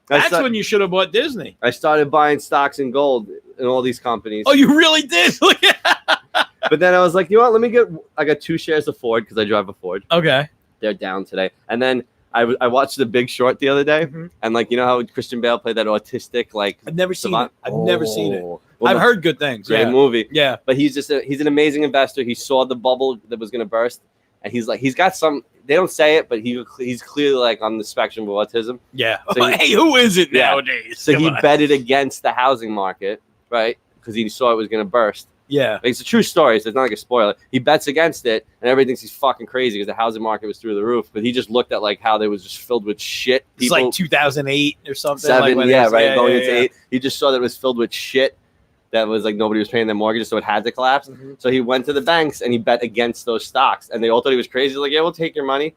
When you should have bought Disney. I started buying stocks in gold in all these companies. Oh, you really did? But then I was like, you know what? I got 2 shares of Ford because I drive a Ford. Okay. They're down today. And then I watched The Big Short the other day, and like, you know how Christian Bale played that autistic like. I've never seen it. Never seen it. Well, I've heard good things. Great movie. Yeah. But he's an amazing investor. He saw the bubble that was going to burst, and he's got some. They don't say it, but he's clearly like on the spectrum of autism. Yeah. So hey, who is it nowadays? So he betted against the housing market, right? Because he saw it was going to burst. Yeah. Like, it's a true story, so it's not like a spoiler. He bets against it, and everybody thinks he's fucking crazy because the housing market was through the roof. But he just looked at like how they was just filled with shit. It's like 2008 or something. 7, going into 8. He just saw that it was filled with shit. That was like nobody was paying their mortgages, so it had to collapse. So he went to the banks and he bet against those stocks, and they all thought he was crazy. Like, yeah, we'll take your money.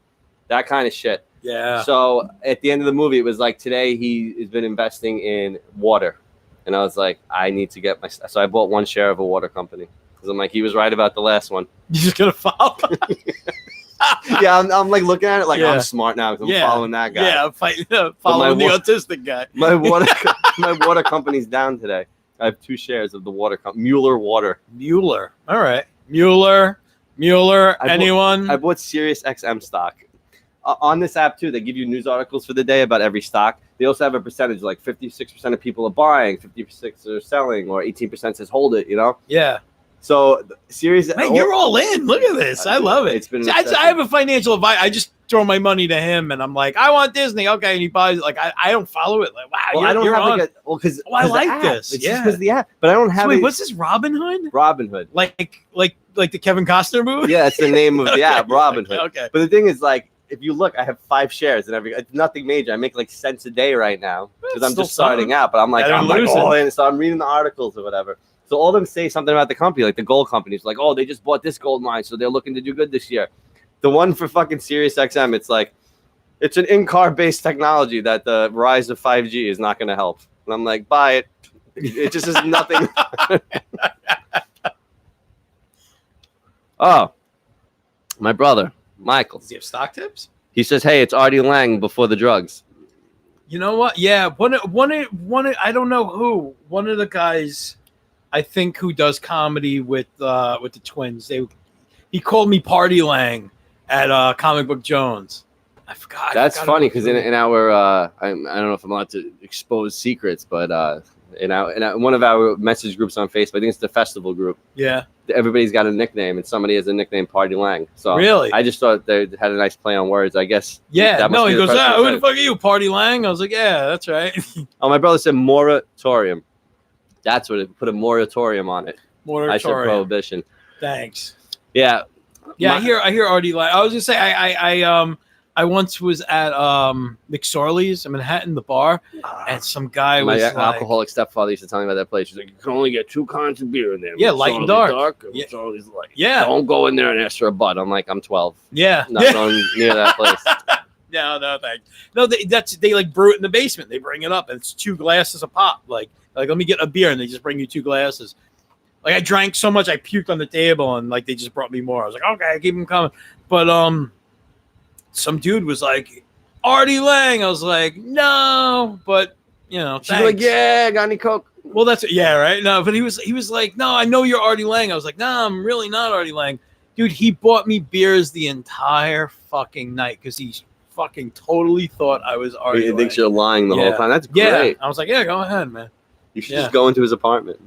That kind of shit. Yeah. So at the end of the movie, it was like today he has been investing in water. And I was like, I need to get so I bought 1 share of a water company. Because I'm like, he was right about the last one. You're just going to follow? Yeah, I'm like looking at it like I'm smart now because I'm following that guy. Yeah, following the autistic guy. My water company's down today. I have 2 shares of the water company. Mueller Water. Mueller. All right. Mueller. Anyone? I bought Sirius XM stock. On this app, too, they give you news articles for the day about every stock. They also have a percentage, like 56% of people are buying, 56% are selling, or 18% says hold it, you know? Yeah. So Sirius, Man, you're all in. Look at this. I love it. It's been. See, I have a financial advisor. I just throw my money to him, and I'm like, I want Disney. Okay, and he buys it. Like I don't follow it. Like, wow, Well, I don't you're have on. like because I like this. It's Yeah, just because the app, but I don't have. So wait, what's this? Robin Hood? Robin Hood. Like the Kevin Costner movie? Yeah, it's the name of the app, Robin Hood. Okay. But the thing is, like, if you look, I have 5 shares and everything. It's nothing major. I make like cents a day right now because I'm just starting out. But I'm like all in. So I'm reading the articles or whatever. So all of them say something about the company, like the gold companies, like, oh, they just bought this gold mine, so they're looking to do good this year. The one for fucking Sirius XM, it's like, it's an in-car based technology that the rise of 5G is not going to help. And I'm like, buy it. It just is nothing. Oh, my brother, Michael. Does he have stock tips? He says, hey, it's Artie Lang before the drugs. You know what? Yeah, one. I don't know who. One of the guys, I think, who does comedy with the twins. He called me Party Lang at Comic Book Jones. I forgot. That's funny because in our I don't know if I'm allowed to expose secrets, but in one of our message groups on Facebook, I think it's the festival group. Yeah. Everybody's got a nickname, and somebody has a nickname, Party Lang. So really, I just thought they had a nice play on words. I guess. Yeah. No, he goes, who the fuck are you, Party Lang? I was like, yeah, that's right. Oh, my brother said moratorium. That's what it put a moratorium on it. Moratorium. I said prohibition. Thanks. Yeah. Yeah, I hear Artie Lang. I was just saying, I once was at McSorley's in Manhattan, the bar, and some guy was like, alcoholic stepfather used to tell me about that place. He's like, you can only get 2 kinds of beer in there. Yeah, light and dark. Yeah. McSorley's light. Yeah. Don't go in there and ask for a butt. I'm like, I'm 12. Yeah. Not going near that place. No, thanks. No, they like brew it in the basement. They bring it up, and it's 2 glasses a pop. Like let me get a beer, and they just bring you 2 glasses. Like I drank so much I puked on the table, and like they just brought me more. I was like, okay, keep them coming. But some dude was like, Artie Lang. I was like, no, but she's like, yeah, got any Coke? Well, that's yeah, right. No, but he was like, no, I know you're Artie Lang. I was like, no, I'm really not Artie Lang, dude. He bought me beers the entire fucking night because he fucking totally thought I was Artie Lang. He thinks you're lying the whole time. That's great. I was like, yeah, go ahead, man. You should just go into his apartment.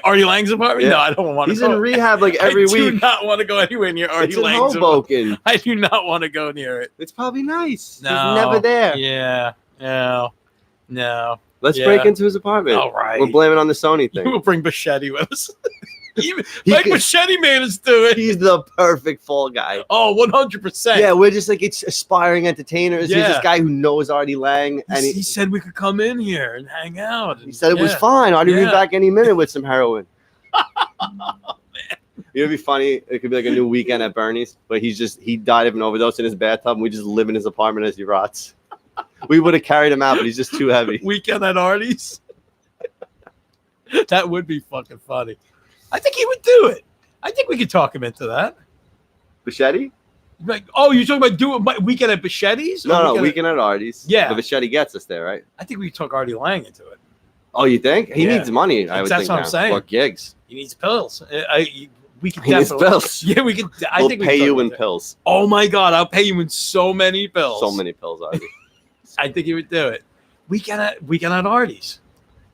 Artie Lang's apartment? Yeah. No, I don't want to. He's in rehab like every week. I do not want to go anywhere near Artie Lang's apartment. I do not want to go near it. It's probably nice. No. He's never there. Yeah. No. Let's break into his apartment. All right. We'll blame it on the Sony thing. We'll bring Bichetti with us. Mike Bichetti made us do it. He's the perfect fall guy. Oh, 100%. Yeah, we're just like it's aspiring entertainers. Yeah. He's this guy who knows Artie Lang, and he said we could come in here and hang out. And, he said it was fine. Artie will be back any minute with some heroin. Oh, man. It would be funny. It could be like a new Weekend at Bernie's, but he died of an overdose in his bathtub, and we just live in his apartment as he rots. We would have carried him out, but he's just too heavy. Weekend at Artie's. That would be fucking funny. I think he would do it. I think we could talk him into that. Bichetti? Like, oh, you're talking about doing Weekend at Bichetti's? No, Weekend at Artie's. Yeah. But Bichetti gets us there, right? I think we took Artie Lang into it. Oh, you think? He needs money, I would think. That's what I'm saying. Or gigs. He needs pills. We could he needs pills. Yeah, we could. We'll pay you in pills. Oh, my God. I'll pay you in so many pills. So many pills, Artie. I think he would do it. Weekend at Artie's.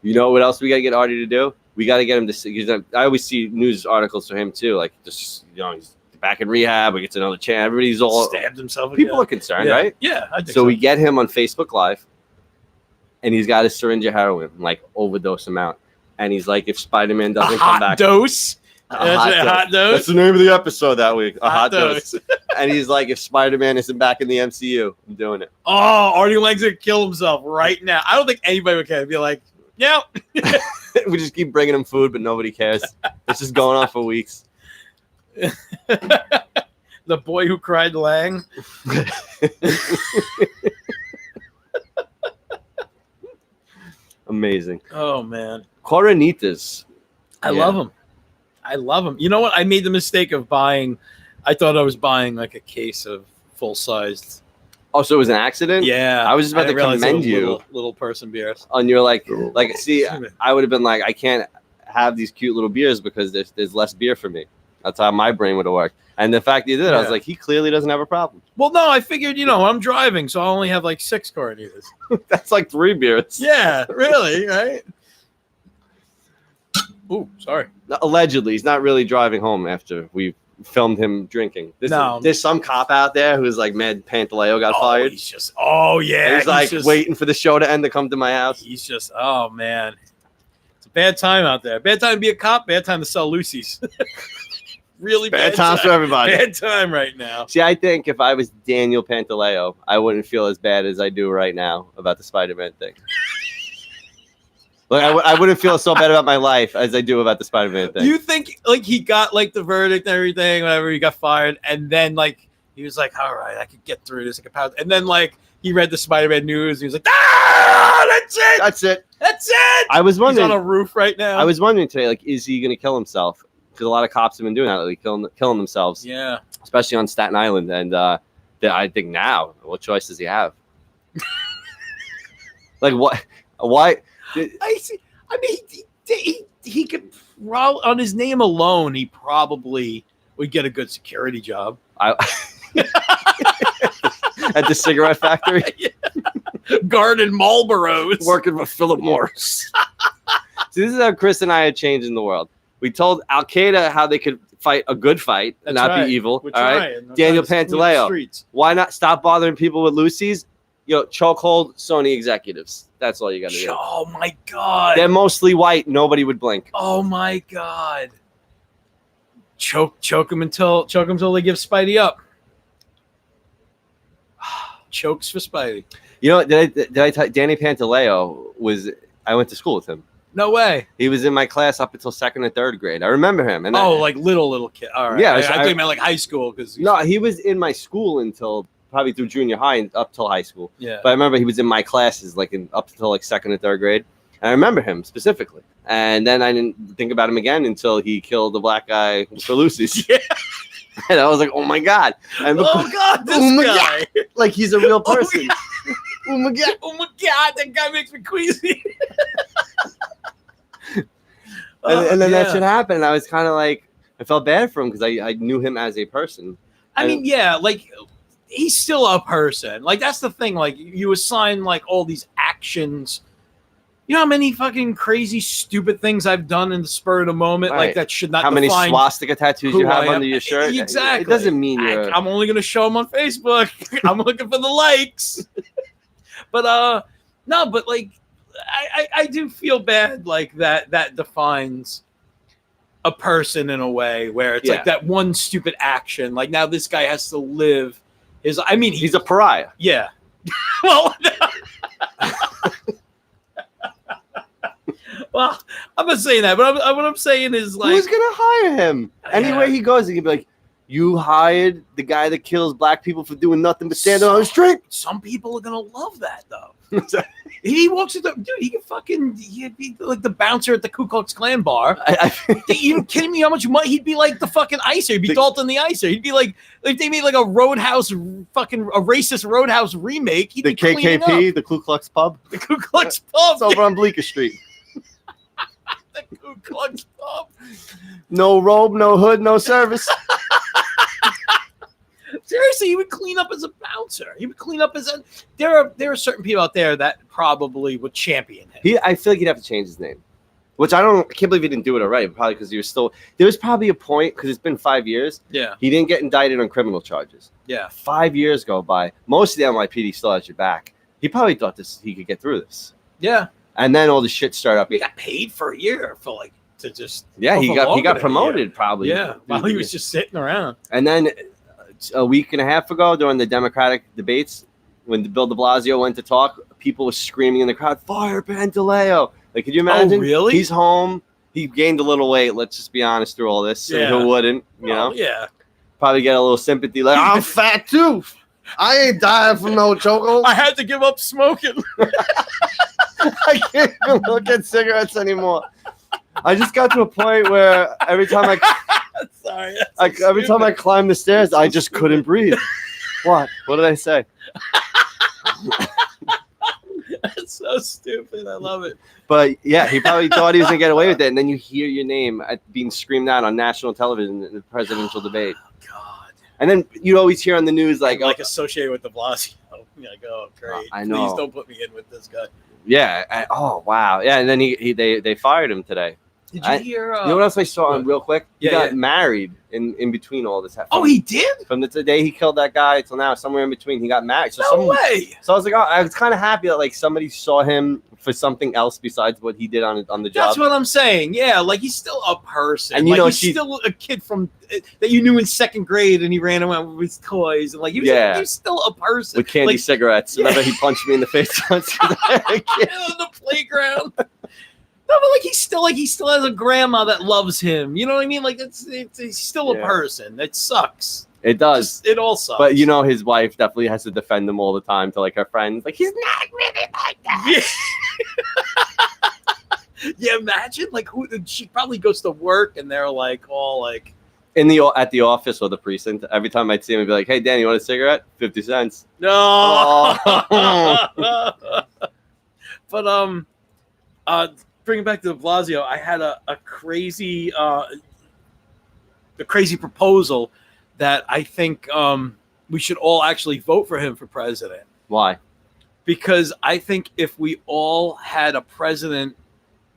You know what else we got to get Artie to do? We got to get him to see. I always see news articles for him too. Like just he's back in rehab. He gets another chance. Everybody's all stabbed himself. People are concerned, right? Yeah, I think so. We get him on Facebook Live, and he's got a syringe of heroin, like overdose amount. And he's like, if Spider-Man doesn't come back, dose. A hot dose. That's the name of the episode that week. A hot dose. And he's like, if Spider-Man isn't back in the MCU, I'm doing it. Oh, Artie Lang's gonna kill himself right now. I don't think anybody would care. Be like, yeah. We just keep bringing him food, but nobody cares. It's just going on for weeks. The boy who cried Lang. Amazing. Oh, man. Coronitas. I love them. You know what? I made the mistake of buying. I thought I was buying like a case of full-sized. Oh, so it was an accident? Yeah. I was just about to commend you. Little person beers. And you're like, see, I would have been like, I can't have these cute little beers because there's less beer for me. That's how my brain would have worked. And the fact you did, I was like, he clearly doesn't have a problem. Well, no, I figured, I'm driving, so I only have like 6 Coronitas. That's like 3 beers. Yeah, really, right? Ooh, sorry. Allegedly, he's not really driving home after we filmed him drinking. There's some cop out there who's like, mad Pantaleo got fired. He's just, oh yeah. And he's just waiting for the show to end to come to my house. He's just, oh man. It's a bad time out there. Bad time to be a cop, bad time to sell Lucy's. Really bad times for everybody. Bad time right now. See, I think if I was Daniel Pantaleo, I wouldn't feel as bad as I do right now about the Spider-Man thing. Like I wouldn't feel so bad about my life as I do about the Spider-Man thing. You think like he got like the verdict and everything, whatever, he got fired, and then like he was like, all right, I could get through this. I could power. And then like he read the Spider-Man news and he was like, that's it. That's it. That's it. I was wondering. He's on a roof right now. I was wondering today, like, is he going to kill himself? Because a lot of cops have been doing that, like killing themselves. Yeah. Especially on Staten Island. And I think now, what choice does he have? Like, what? Why? I see. I mean, he could on his name alone, he probably would get a good security job. At the cigarette factory? Yeah. Garden Marlboros. Working with Philip Morris. See, this is how Chris and I are changing the world. We told Al Qaeda how they could fight a good fight and not be evil. We're all right, trying. Daniel Pantaleo. Why not stop bothering people with Lucy's? Chokehold Sony executives. That's all you got to do. Oh my God. They're mostly white. Nobody would blink. Oh my God. Choke them until they give Spidey up. Chokes for Spidey. Did I tell Danny Pantaleo I went to school with him. No way. He was in my class up until 2nd and 3rd grade. I remember him. And like little kid. All right. Yeah. I think he meant like high school. No, he was in my school until probably through junior high and up till high school. Yeah. But I remember he was in my classes up until 2nd and 3rd grade. And I remember him specifically. And then I didn't think about him again until he killed the black guy for Lucy's. Yeah. And I was like, oh my God. And this guy. God. Like he's a real person. Oh my God. Oh my God. That guy makes me queasy. And then that shit happened. And I was kind of like, I felt bad for him because I knew him as a person. I mean, yeah, like he's still a person. Like that's the thing. Like you assign like all these actions. You know how many fucking crazy, stupid things I've done in the spur of the moment? Right. Like that should not. How many swastika tattoos you have under your shirt? Exactly. It doesn't mean I'm only gonna show them on Facebook. I'm looking for the likes. But no, but like I do feel bad like that defines a person in a way where it's like that one stupid action. Like now this guy has to live his. I mean, he's a pariah. Yeah. Well. Well, I'm not saying that, but what I'm saying is like, who's gonna hire him? Anywhere he goes, he can be like, "You hired the guy that kills black people for doing nothing but standing on a street." Some people are gonna love that though. He walks at he'd be like the bouncer at the Ku Klux Klan bar. You kidding me? How much money? He'd be like the fucking Icer. He'd be Dalton the Icer. He'd be like they made like a racist Roadhouse remake. He'd the be KKP, the Ku Klux Pub. The Ku Klux Pub. It's over on Bleecker Street. The Ku Klux Pub. No robe, no hood, no service. Seriously, he would clean up as a bouncer. He would clean up as a. There are certain people out there that probably would champion him. I feel like he'd have to change his name, which I can't believe he didn't do it already. Probably because he was still. There was probably a point because it's been 5 years. Yeah. He didn't get indicted on criminal charges. Yeah. 5 years go by. Most of the NYPD still has your back. He probably thought he could get through this. Yeah. And then all the shit started up. He got paid for a year for like to just. Yeah, he got promoted probably. Yeah, while he was just sitting around. And then a week and a half ago during the Democratic debates, when Bill de Blasio went to talk, people were screaming in the crowd, "Fire Pantaleo!" Like, could you imagine? Oh, really? He's home. He gained a little weight. Let's just be honest through all this. Yeah. Who wouldn't? You know? Yeah. Probably get a little sympathy. Like, I'm fat too. I ain't dying from no chokehold. I had to give up smoking. I can't even look at cigarettes anymore. I just got to a point where every time I climbed the stairs, I just couldn't breathe. What did I say? That's so stupid. I love it. But yeah, he probably thought he was gonna get away with it, and then you hear your name being screamed out on national television in the presidential debate. God. And then you always hear on the news like associated with de Blasio. You're like, oh great. I know. Please don't put me in with this guy. Yeah. Oh wow. Yeah. And then they fired him today. Did you hear? You know what else I saw real quick? He got married in between all this. Oh, he did? From the day he killed that guy till now, somewhere in between, he got married. So no way. So I was like, oh, I was kind of happy that like somebody saw him for something else besides what he did on the job. That's what I'm saying. Yeah, like he's still a person. And you know, he's still a kid from that you knew in second grade, and he ran around with his toys, and like he was still a person with candy cigarettes. Remember, he punched me in the face once on the playground. No, but like he still has a grandma that loves him. You know what I mean? Like he's still a person. It sucks. It does. It all sucks. But you know, his wife definitely has to defend him all the time to like her friends. Like he's not really like that. Yeah, imagine like she probably goes to work and they're like all like at the office or the precinct. Every time I'd see him, I'd be like, "Hey, Dan, you want a cigarette? 50 cents." No. Oh. But bringing back to de Blasio, I had a crazy proposal that I think we should all actually vote for him for president. Why? Because I think if we all had a president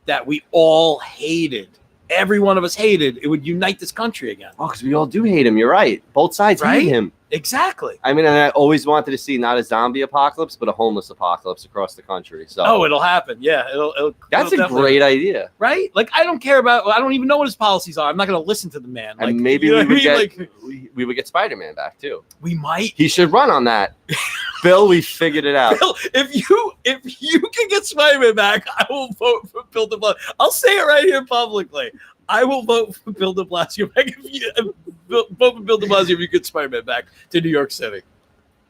that we all hated, every one of us hated, it would unite this country again. Oh, because we all do hate him. You're right. Both sides hate him. Exactly. I mean, and I always wanted to see not a zombie apocalypse, but a homeless apocalypse across the country. So it'll happen. Yeah, that's a great idea, right? Like I don't care about. I don't even know what his policies are. I'm not going to listen to the man. Like, and maybe we would get Spider-Man back too. We might. He should run on that. Bill, we figured it out. Bill, if you can get Spider-Man back, I will vote for Bill de Blasio. I'll say it right here publicly. I will vote for Bill de Blasio back vote for Bill de Blasio if you get Spider-Man back to New York City,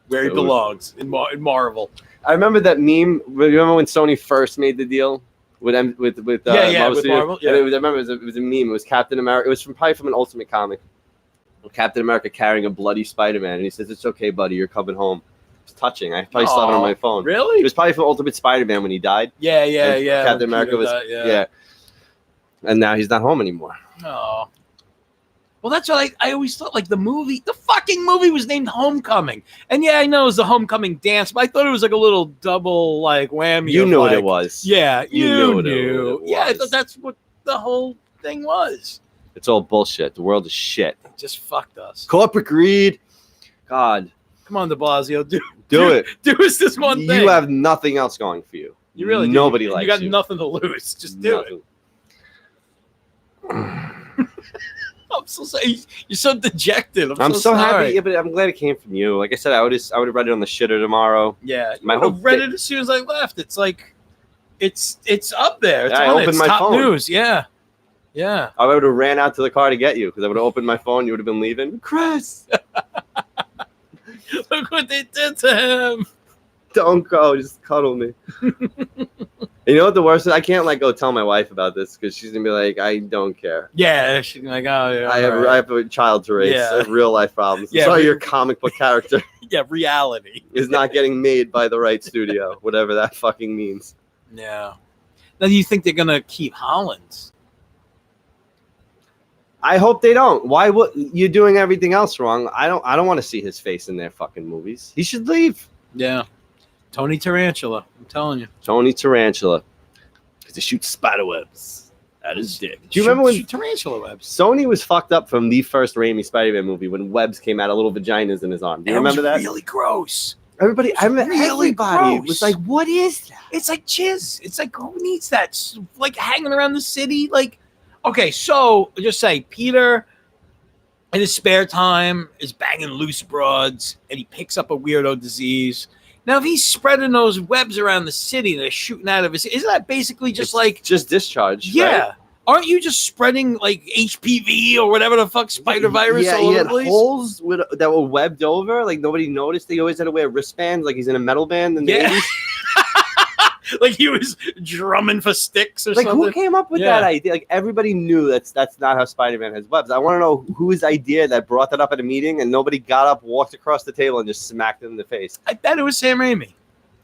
where he belongs in Marvel. I remember that meme. Remember when Sony first made the deal with Marvel? With Marvel. Yeah. I remember it was a meme. It was Captain America. It was probably from an Ultimate comic. Captain America carrying a bloody Spider-Man, and he says, "It's okay, buddy. You're coming home." It's touching. I probably still have it on my phone. Really? It was probably from Ultimate Spider-Man when he died. Yeah. Captain America was and now he's not home anymore. Oh. Well, that's what I always thought. Like the fucking movie was named Homecoming, and yeah, I know it was the Homecoming dance, but I thought it was like a little double like whammy. You knew what it was. Yeah, you knew. What it yeah, I thought that's what the whole thing was. It's all bullshit. The world is shit. It just fucked us. Corporate greed. God. Come on, de Blasio, do it. Do us this one thing. You have nothing else going for you. You really do. Nobody likes you. You got nothing to lose. Just do it. I'm so sorry. You're so dejected. I'm so happy. Yeah, but I'm glad it came from you. Like I said, I would have read it on the shitter tomorrow. Yeah, I would have read it as soon as I left. It's like, it's up there. It's I opened my top phone. News. Yeah. I would have ran out to the car to get you because I would have opened my phone. You would have been leaving. Chris, look what they did to him. Don't go. Just cuddle me. You know what the worst is? I can't go tell my wife about this because she's gonna be like, I don't care. Yeah, she's like, oh yeah. I have a child to raise. Yeah. I have real life problems. Yeah, sorry, your comic book character. Yeah, reality is not getting made by the right studio, whatever that fucking means. Yeah. Now, do you think they're gonna keep Hollins? I hope they don't. Why would you're doing everything else wrong? I don't want to see his face in their fucking movies. He should leave. Yeah. Tony Tarantula, I'm telling you. Tony Tarantula. Because he shoots spider webs at his dick. Do you remember when tarantula webs? Sony was fucked up from the first Raimi Spider-Man movie when webs came out of little vaginas in his arm? Do you remember that? Really gross. Everybody was like, what is that? It's like jizz. It's like, who needs that? It's like hanging around the city. Like, okay, so just say Peter in his spare time is banging loose broads and he picks up a weirdo disease. Now, if he's spreading those webs around the city and they're shooting out of his, isn't that basically just just discharge? Yeah. Right? Aren't you just spreading like HPV or whatever the fuck spider virus all over the place? Holes that were webbed over, like nobody noticed. They always had to wear wristbands, like he's in a metal band in the 80s. Like he was drumming for sticks or something. Who came up with that idea? Like everybody knew that's not how Spider-Man has webs. I want to know whose idea that brought that up at a meeting and nobody got up, walked across the table, and just smacked him in the face. I bet it was Sam Raimi.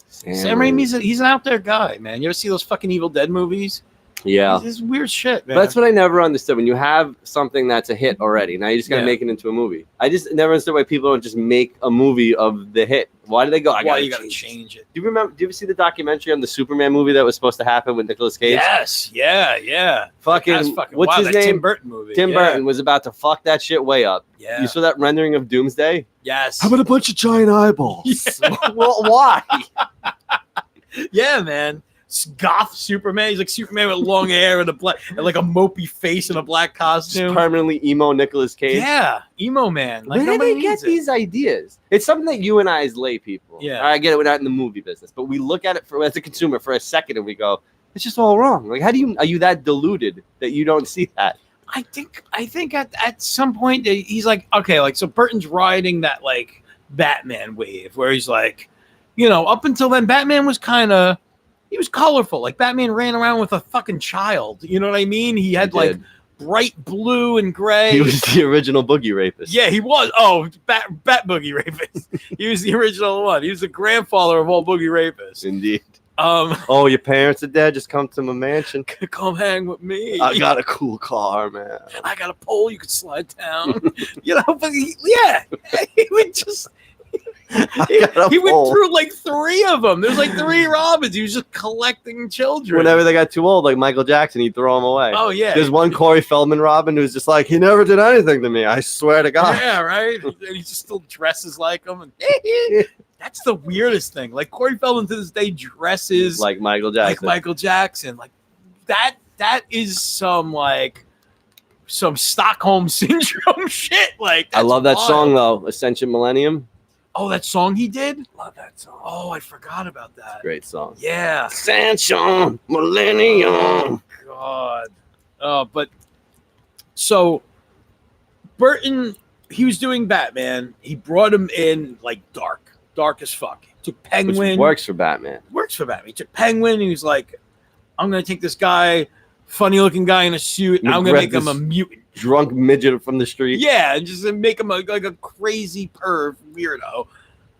Sam Raimi's he's an out there guy, man. You ever see those fucking Evil Dead movies? Yeah. It's just weird shit, man. But that's what I never understood. When you have something that's a hit already, now you just got to Yeah. make it into a movie. I just never understood why people don't just make a movie of the hit. Why do they go, Why you gotta change it? Do you ever see the documentary on the Superman movie that was supposed to happen with Nicolas Cage? Yes, yeah. Fucking what's wow, his that name? Tim Burton movie. Tim Burton was about to fuck that shit way up. Yeah. You saw that rendering of Doomsday? Yes. How about a bunch of giant eyeballs? Yeah. Well, why? Yeah, man. Goth Superman. He's like Superman with long hair and like a mopey face and a black costume. Just permanently emo Nicolas Cage. Yeah, emo man. Like, Where do they get these ideas? It's something that you and I, as lay people, Yeah. I get it. We're not in the movie business, but we look at it as a consumer for a second, and we go, "It's just all wrong." Like, are you that deluded that you don't see that? I think at some point he's like, okay, like so Burton's riding that like Batman wave where he's like, up until then Batman was he was colorful. Like Batman ran around with a fucking child. You know what I mean? He had like bright blue and gray. He was the original boogie rapist. Yeah, he was. Oh, Bat Boogie rapist. He was the original one. He was the grandfather of all boogie rapists. Indeed. Oh, your parents are dead. Just come to my mansion. Come hang with me. I got a cool car, man. I got a pole you could slide down. But he would just. He went through like 3 of them. There's like 3 Robins. He was just collecting children. Whenever they got too old, like Michael Jackson, he'd throw them away. Oh yeah. There's one Corey Feldman Robin who's just like, he never did anything to me. I swear to God. Yeah, right. And he just still dresses like him. And that's the weirdest thing. Like Corey Feldman to this day dresses like Michael Jackson. Like that is some Stockholm syndrome shit. Like I love that wild. song though, Ascension Millennium. Oh, that song he did? Love that song. Oh, I forgot about that. Great song. Yeah. Ascension Millennium. Oh, God. But so Burton, he was doing Batman. He brought him in like dark as fuck. He took Penguin. Which works for Batman. He took Penguin. And he was like, I'm going to take this guy, funny looking guy in a suit, and I'm going to make him a mutant. Drunk midget from the street. Yeah, and just make him like a crazy perv weirdo.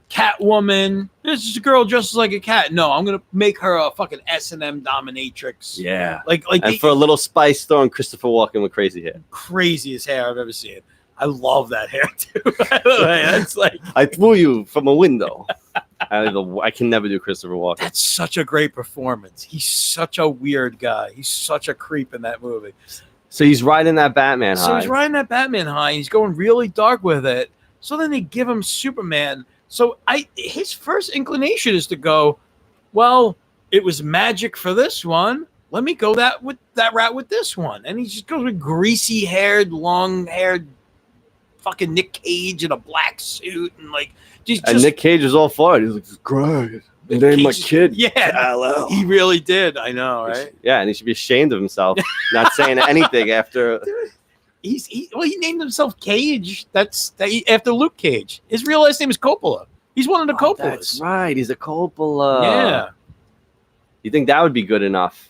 Catwoman. This is a girl dressed like a cat. No, I'm gonna make her a fucking S&M dominatrix. Yeah. Like and for a little spice, throwing Christopher Walken with crazy hair. Craziest hair I've ever seen. I love that hair too. That's like I threw you from a window. I can never do Christopher Walken. That's such a great performance. He's such a weird guy. He's such a creep in that movie. So he's riding that Batman high. So he's riding that Batman high. He's going really dark with it. So then they give him Superman. So his first inclination is to go, well, it was magic for this one. Let me go that route with this one. And he just goes with greasy-haired, long-haired fucking Nick Cage in a black suit and like and Nick Cage was all for it. He's like, it's great. They named my kid. Yeah, LL. He really did. I know, right? Yeah, and he should be ashamed of himself, not saying anything after. He named himself Cage. That's after Luke Cage. His real last name is Coppola. He's one of the Coppolas. That's right. He's a Coppola. Yeah. You think that would be good enough?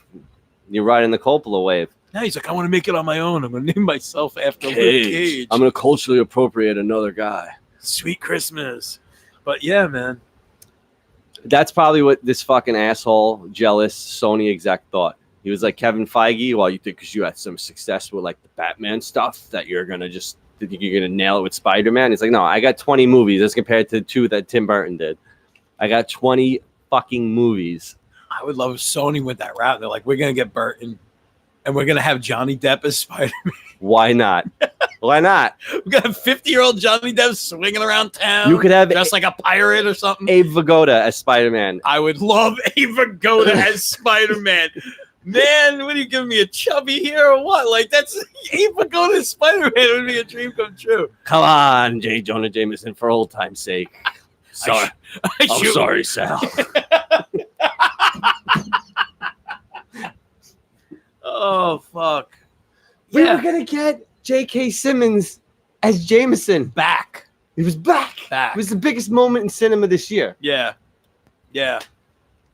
You're riding the Coppola wave. Yeah, he's like, I want to make it on my own. I'm going to name myself after Luke Cage. I'm going to culturally appropriate another guy. Sweet Christmas. But yeah, man. That's probably what this fucking asshole, jealous Sony exec thought. He was like, Kevin Feige, well, you think because you had some success with like the Batman stuff that you're going to nail it with Spider-Man? He's like, no, I got 20 movies as compared to 2 that Tim Burton did. I got 20 fucking movies. I would love if Sony went that route. They're like, we're going to get Burton and we're going to have Johnny Depp as Spider-Man. Why not? Why not? We got a 50-year-old Johnny Depp swinging around town. You could have just like a pirate or something. Abe Vigoda as Spider-Man. I would love Abe Vigoda as Spider-Man. Man, what are you giving me, a chubby here or what? Like, that's Abe Vigoda as Spider-Man would be a dream come true. Come on, J. Jonah Jameson, for old time's sake. Sorry. I'm sorry, Sal. Oh, fuck. We were going to get J.K. Simmons as Jameson. Back. He was back. It was the biggest moment in cinema this year. Yeah. Yeah.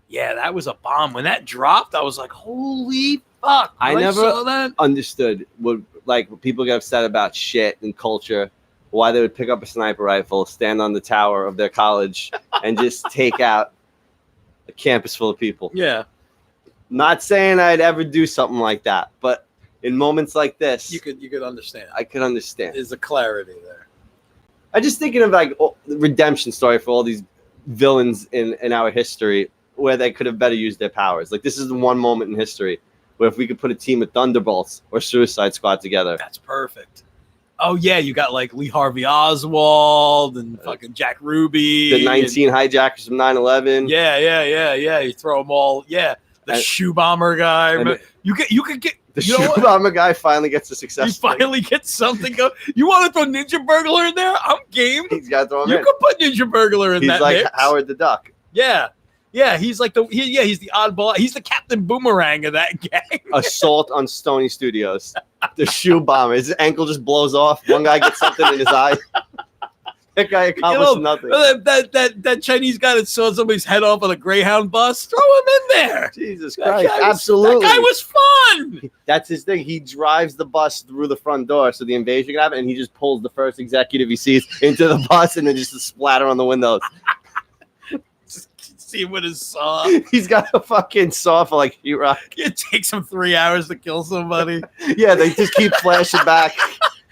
Yeah, that was a bomb. When that dropped, I was like, holy fuck. I never saw that. understood what people get upset about shit and culture, why they would pick up a sniper rifle, stand on the tower of their college, and just take out a campus full of people. Yeah. Not saying I'd ever do something like that, but in moments like this, you could understand. I could understand. There's a clarity there. I'm just thinking of like the redemption story for all these villains in our history where they could have better used their powers. Like this is the one moment in history where if we could put a team of Thunderbolts or Suicide Squad together. That's perfect. Oh yeah, you got like Lee Harvey Oswald and fucking Jack Ruby. The 19 hijackers from 9/11. Yeah. You throw them all. Yeah. The shoe bomber guy. You could get the shoe bomber guy finally gets a success. He finally gets something go. You want to throw Ninja Burglar in there? I'm game. He's got to throw him You in. could put Ninja Burglar in He's that like mix. Howard the Duck. Yeah. He's like he's the oddball. He's the Captain Boomerang of that gang. Assault on Stony Studios. The shoe bomber. His ankle just blows off. One guy gets something in his eye. That guy accomplished nothing. That Chinese guy that sawed somebody's head off on a Greyhound bus, throw him in there. Jesus Christ. Absolutely. That guy was fun. That's his thing. He drives the bus through the front door so the invasion can happen, and he just pulls the first executive he sees into the bus and then just a splatter on the windows. See him with his saw. He's got a fucking saw for like sheetrock. It takes him 3 hours to kill somebody. Yeah, they just keep flashing back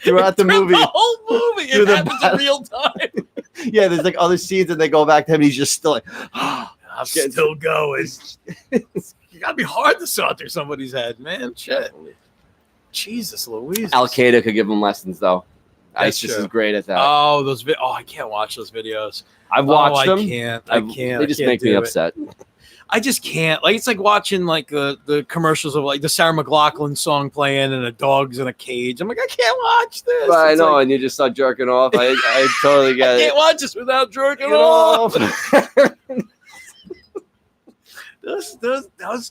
throughout the movie. The whole movie. It happens in real time. Yeah, there's like other scenes and they go back to him and he's just still like, I'm still going. You gotta be hard to saw through somebody's head, man. Shit. Jesus Louise. Al Qaeda could give him lessons though. That's ISIS is great at that. Oh, I can't watch those videos. I've watched them. I can't. They just make me upset. I just can't. Like it's like watching like the commercials of like the Sarah McLachlan song playing and a dog's in a cage. I'm like, I can't watch this. But I know, and you just start jerking off. I totally get it. I can't watch this without jerking off.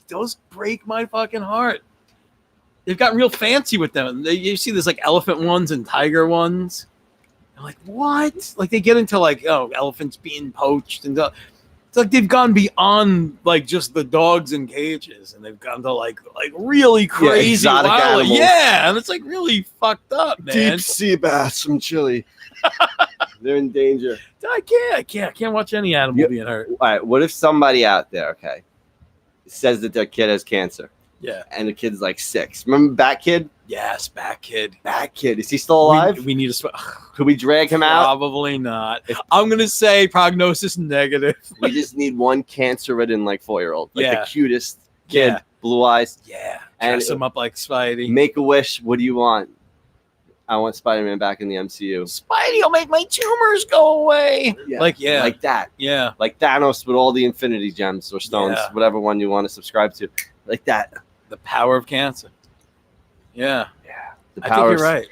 Those break my fucking heart. They've gotten real fancy with them. You see there's like elephant ones and tiger ones. I'm like, what? Like they get into like, elephants being poached and it's like they've gone beyond like just the dogs in cages and they've gone to like really crazy exotic animals. Yeah, and it's like really fucked up, man. Deep sea bass from Chile. They're in danger. I can't watch any animal being hurt. All right, what if somebody out there, says that their kid has cancer? Yeah. And the kid's like 6. Remember Bat Kid? Yes, Bat Kid. Bat Kid. Is he still alive? We need to. Could we drag him out? Probably not. I'm gonna say prognosis negative. We just need one cancer-ridden like 4-year-old, like the cutest kid, blue eyes. Yeah. And dress him up like Spidey. Make a wish. What do you want? I want Spider-Man back in the MCU. Spidey will make my tumors go away. Yeah. Like that. Yeah. Like Thanos with all the Infinity Gems or stones, whatever one you want to subscribe to. Like that. The power of cancer. Yeah. Yeah. I think you're right.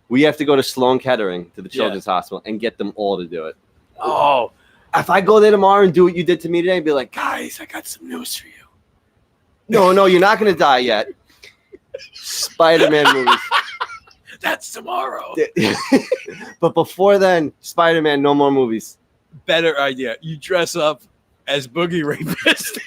We have to go to Sloan Kettering, to the Children's Hospital, and get them all to do it. Oh. If I go there tomorrow and do what you did to me today and be like, guys, I got some news for you. No, you're not going to die yet. Spider-Man movies. That's tomorrow. But before then, Spider-Man, no more movies. Better idea. You dress up as Boogie Rapist.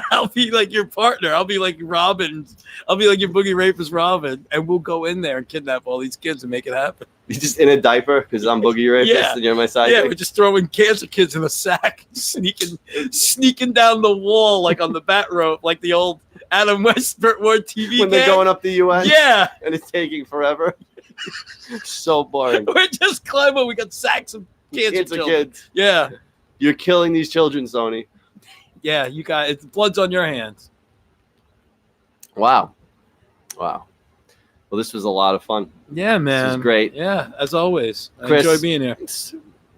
I'll be like your partner. I'll be like Robin. I'll be like your Boogie Rapist Robin. And we'll go in there and kidnap all these kids and make it happen. You're just in a diaper because I'm Boogie Rapist and you're my sidekick? Yeah, we're just throwing cancer kids in a sack, sneaking down the wall like on the bat rope, like the old Adam West Ward TV when they're going up the UN. Yeah. And it's taking forever. So boring. We're just climbing. We got sacks of cancer kids. Yeah. You're killing these children, Sony. Yeah, you got it. Blood's on your hands. Wow. Well, this was a lot of fun. Yeah, man. This was great. Yeah, as always. Chris, I enjoy being here.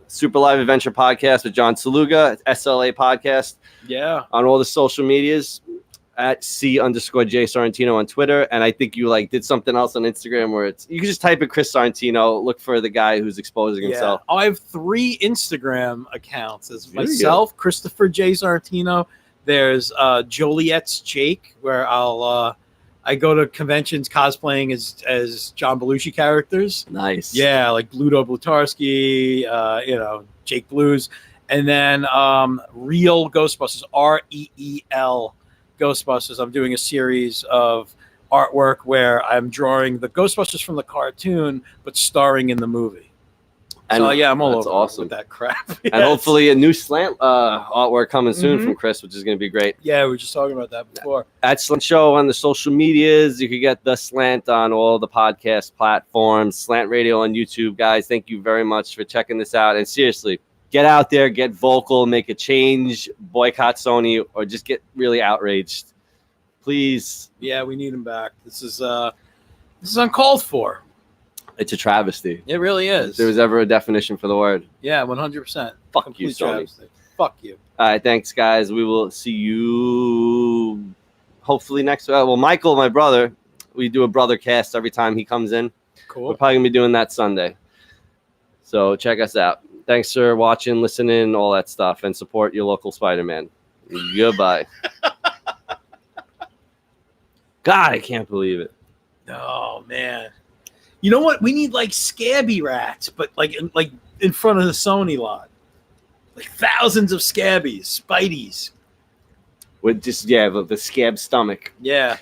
Super Live Adventure Podcast with John Saluga, SLA Podcast. Yeah. On all the social medias at C_J Sorrentino on Twitter. And I think you did something else on Instagram where you can just type in Chris Sorrentino, look for the guy who's exposing himself. I have 3 Instagram accounts. It's myself, Christopher J. Sorrentino. There's Joliet's Jake, where I go to conventions cosplaying as John Belushi characters. Nice. Yeah, like Bluto Blutarski, Jake Blues. And then Real Ghostbusters, REEL Ghostbusters. I'm doing a series of artwork where I'm drawing the Ghostbusters from the cartoon, but starring in the movie. And so yeah, I'm all that's over awesome. with that crap. And hopefully a new Slant artwork coming soon from Chris, which is going to be great. Yeah, we were just talking about that before. At Slant Show on the social medias, you can get the Slant on all the podcast platforms, Slant Radio on YouTube. Guys, thank you very much for checking this out. And seriously, get out there, get vocal, make a change, boycott Sony, or just get really outraged. Please. Yeah, we need him back. This is uncalled for. It's a travesty. It really is. If there was ever a definition for the word. Yeah, 100%. Fuck Complete you, Sony. travesty. Fuck you. All right, thanks, guys. We will see you hopefully next. Well, Michael, my brother, we do a brother cast every time he comes in. Cool. We're probably going to be doing that Sunday. So check us out. Thanks for watching, listening, all that stuff, and support your local Spider-Man. Goodbye. God, I can't believe it. Oh, man. You know what? We need like scabby rats, but like in front of the Sony lot. Like thousands of scabbies, Spideys. With just, the scab stomach. Yeah.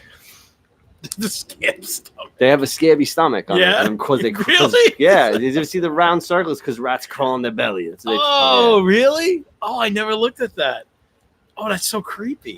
The scab stomach. They have a scabby stomach on Yeah. them. Really? Yeah. Did you ever see the round circles? Because rats crawl on their belly. Oh, really? Oh, I never looked at that. Oh, that's so creepy.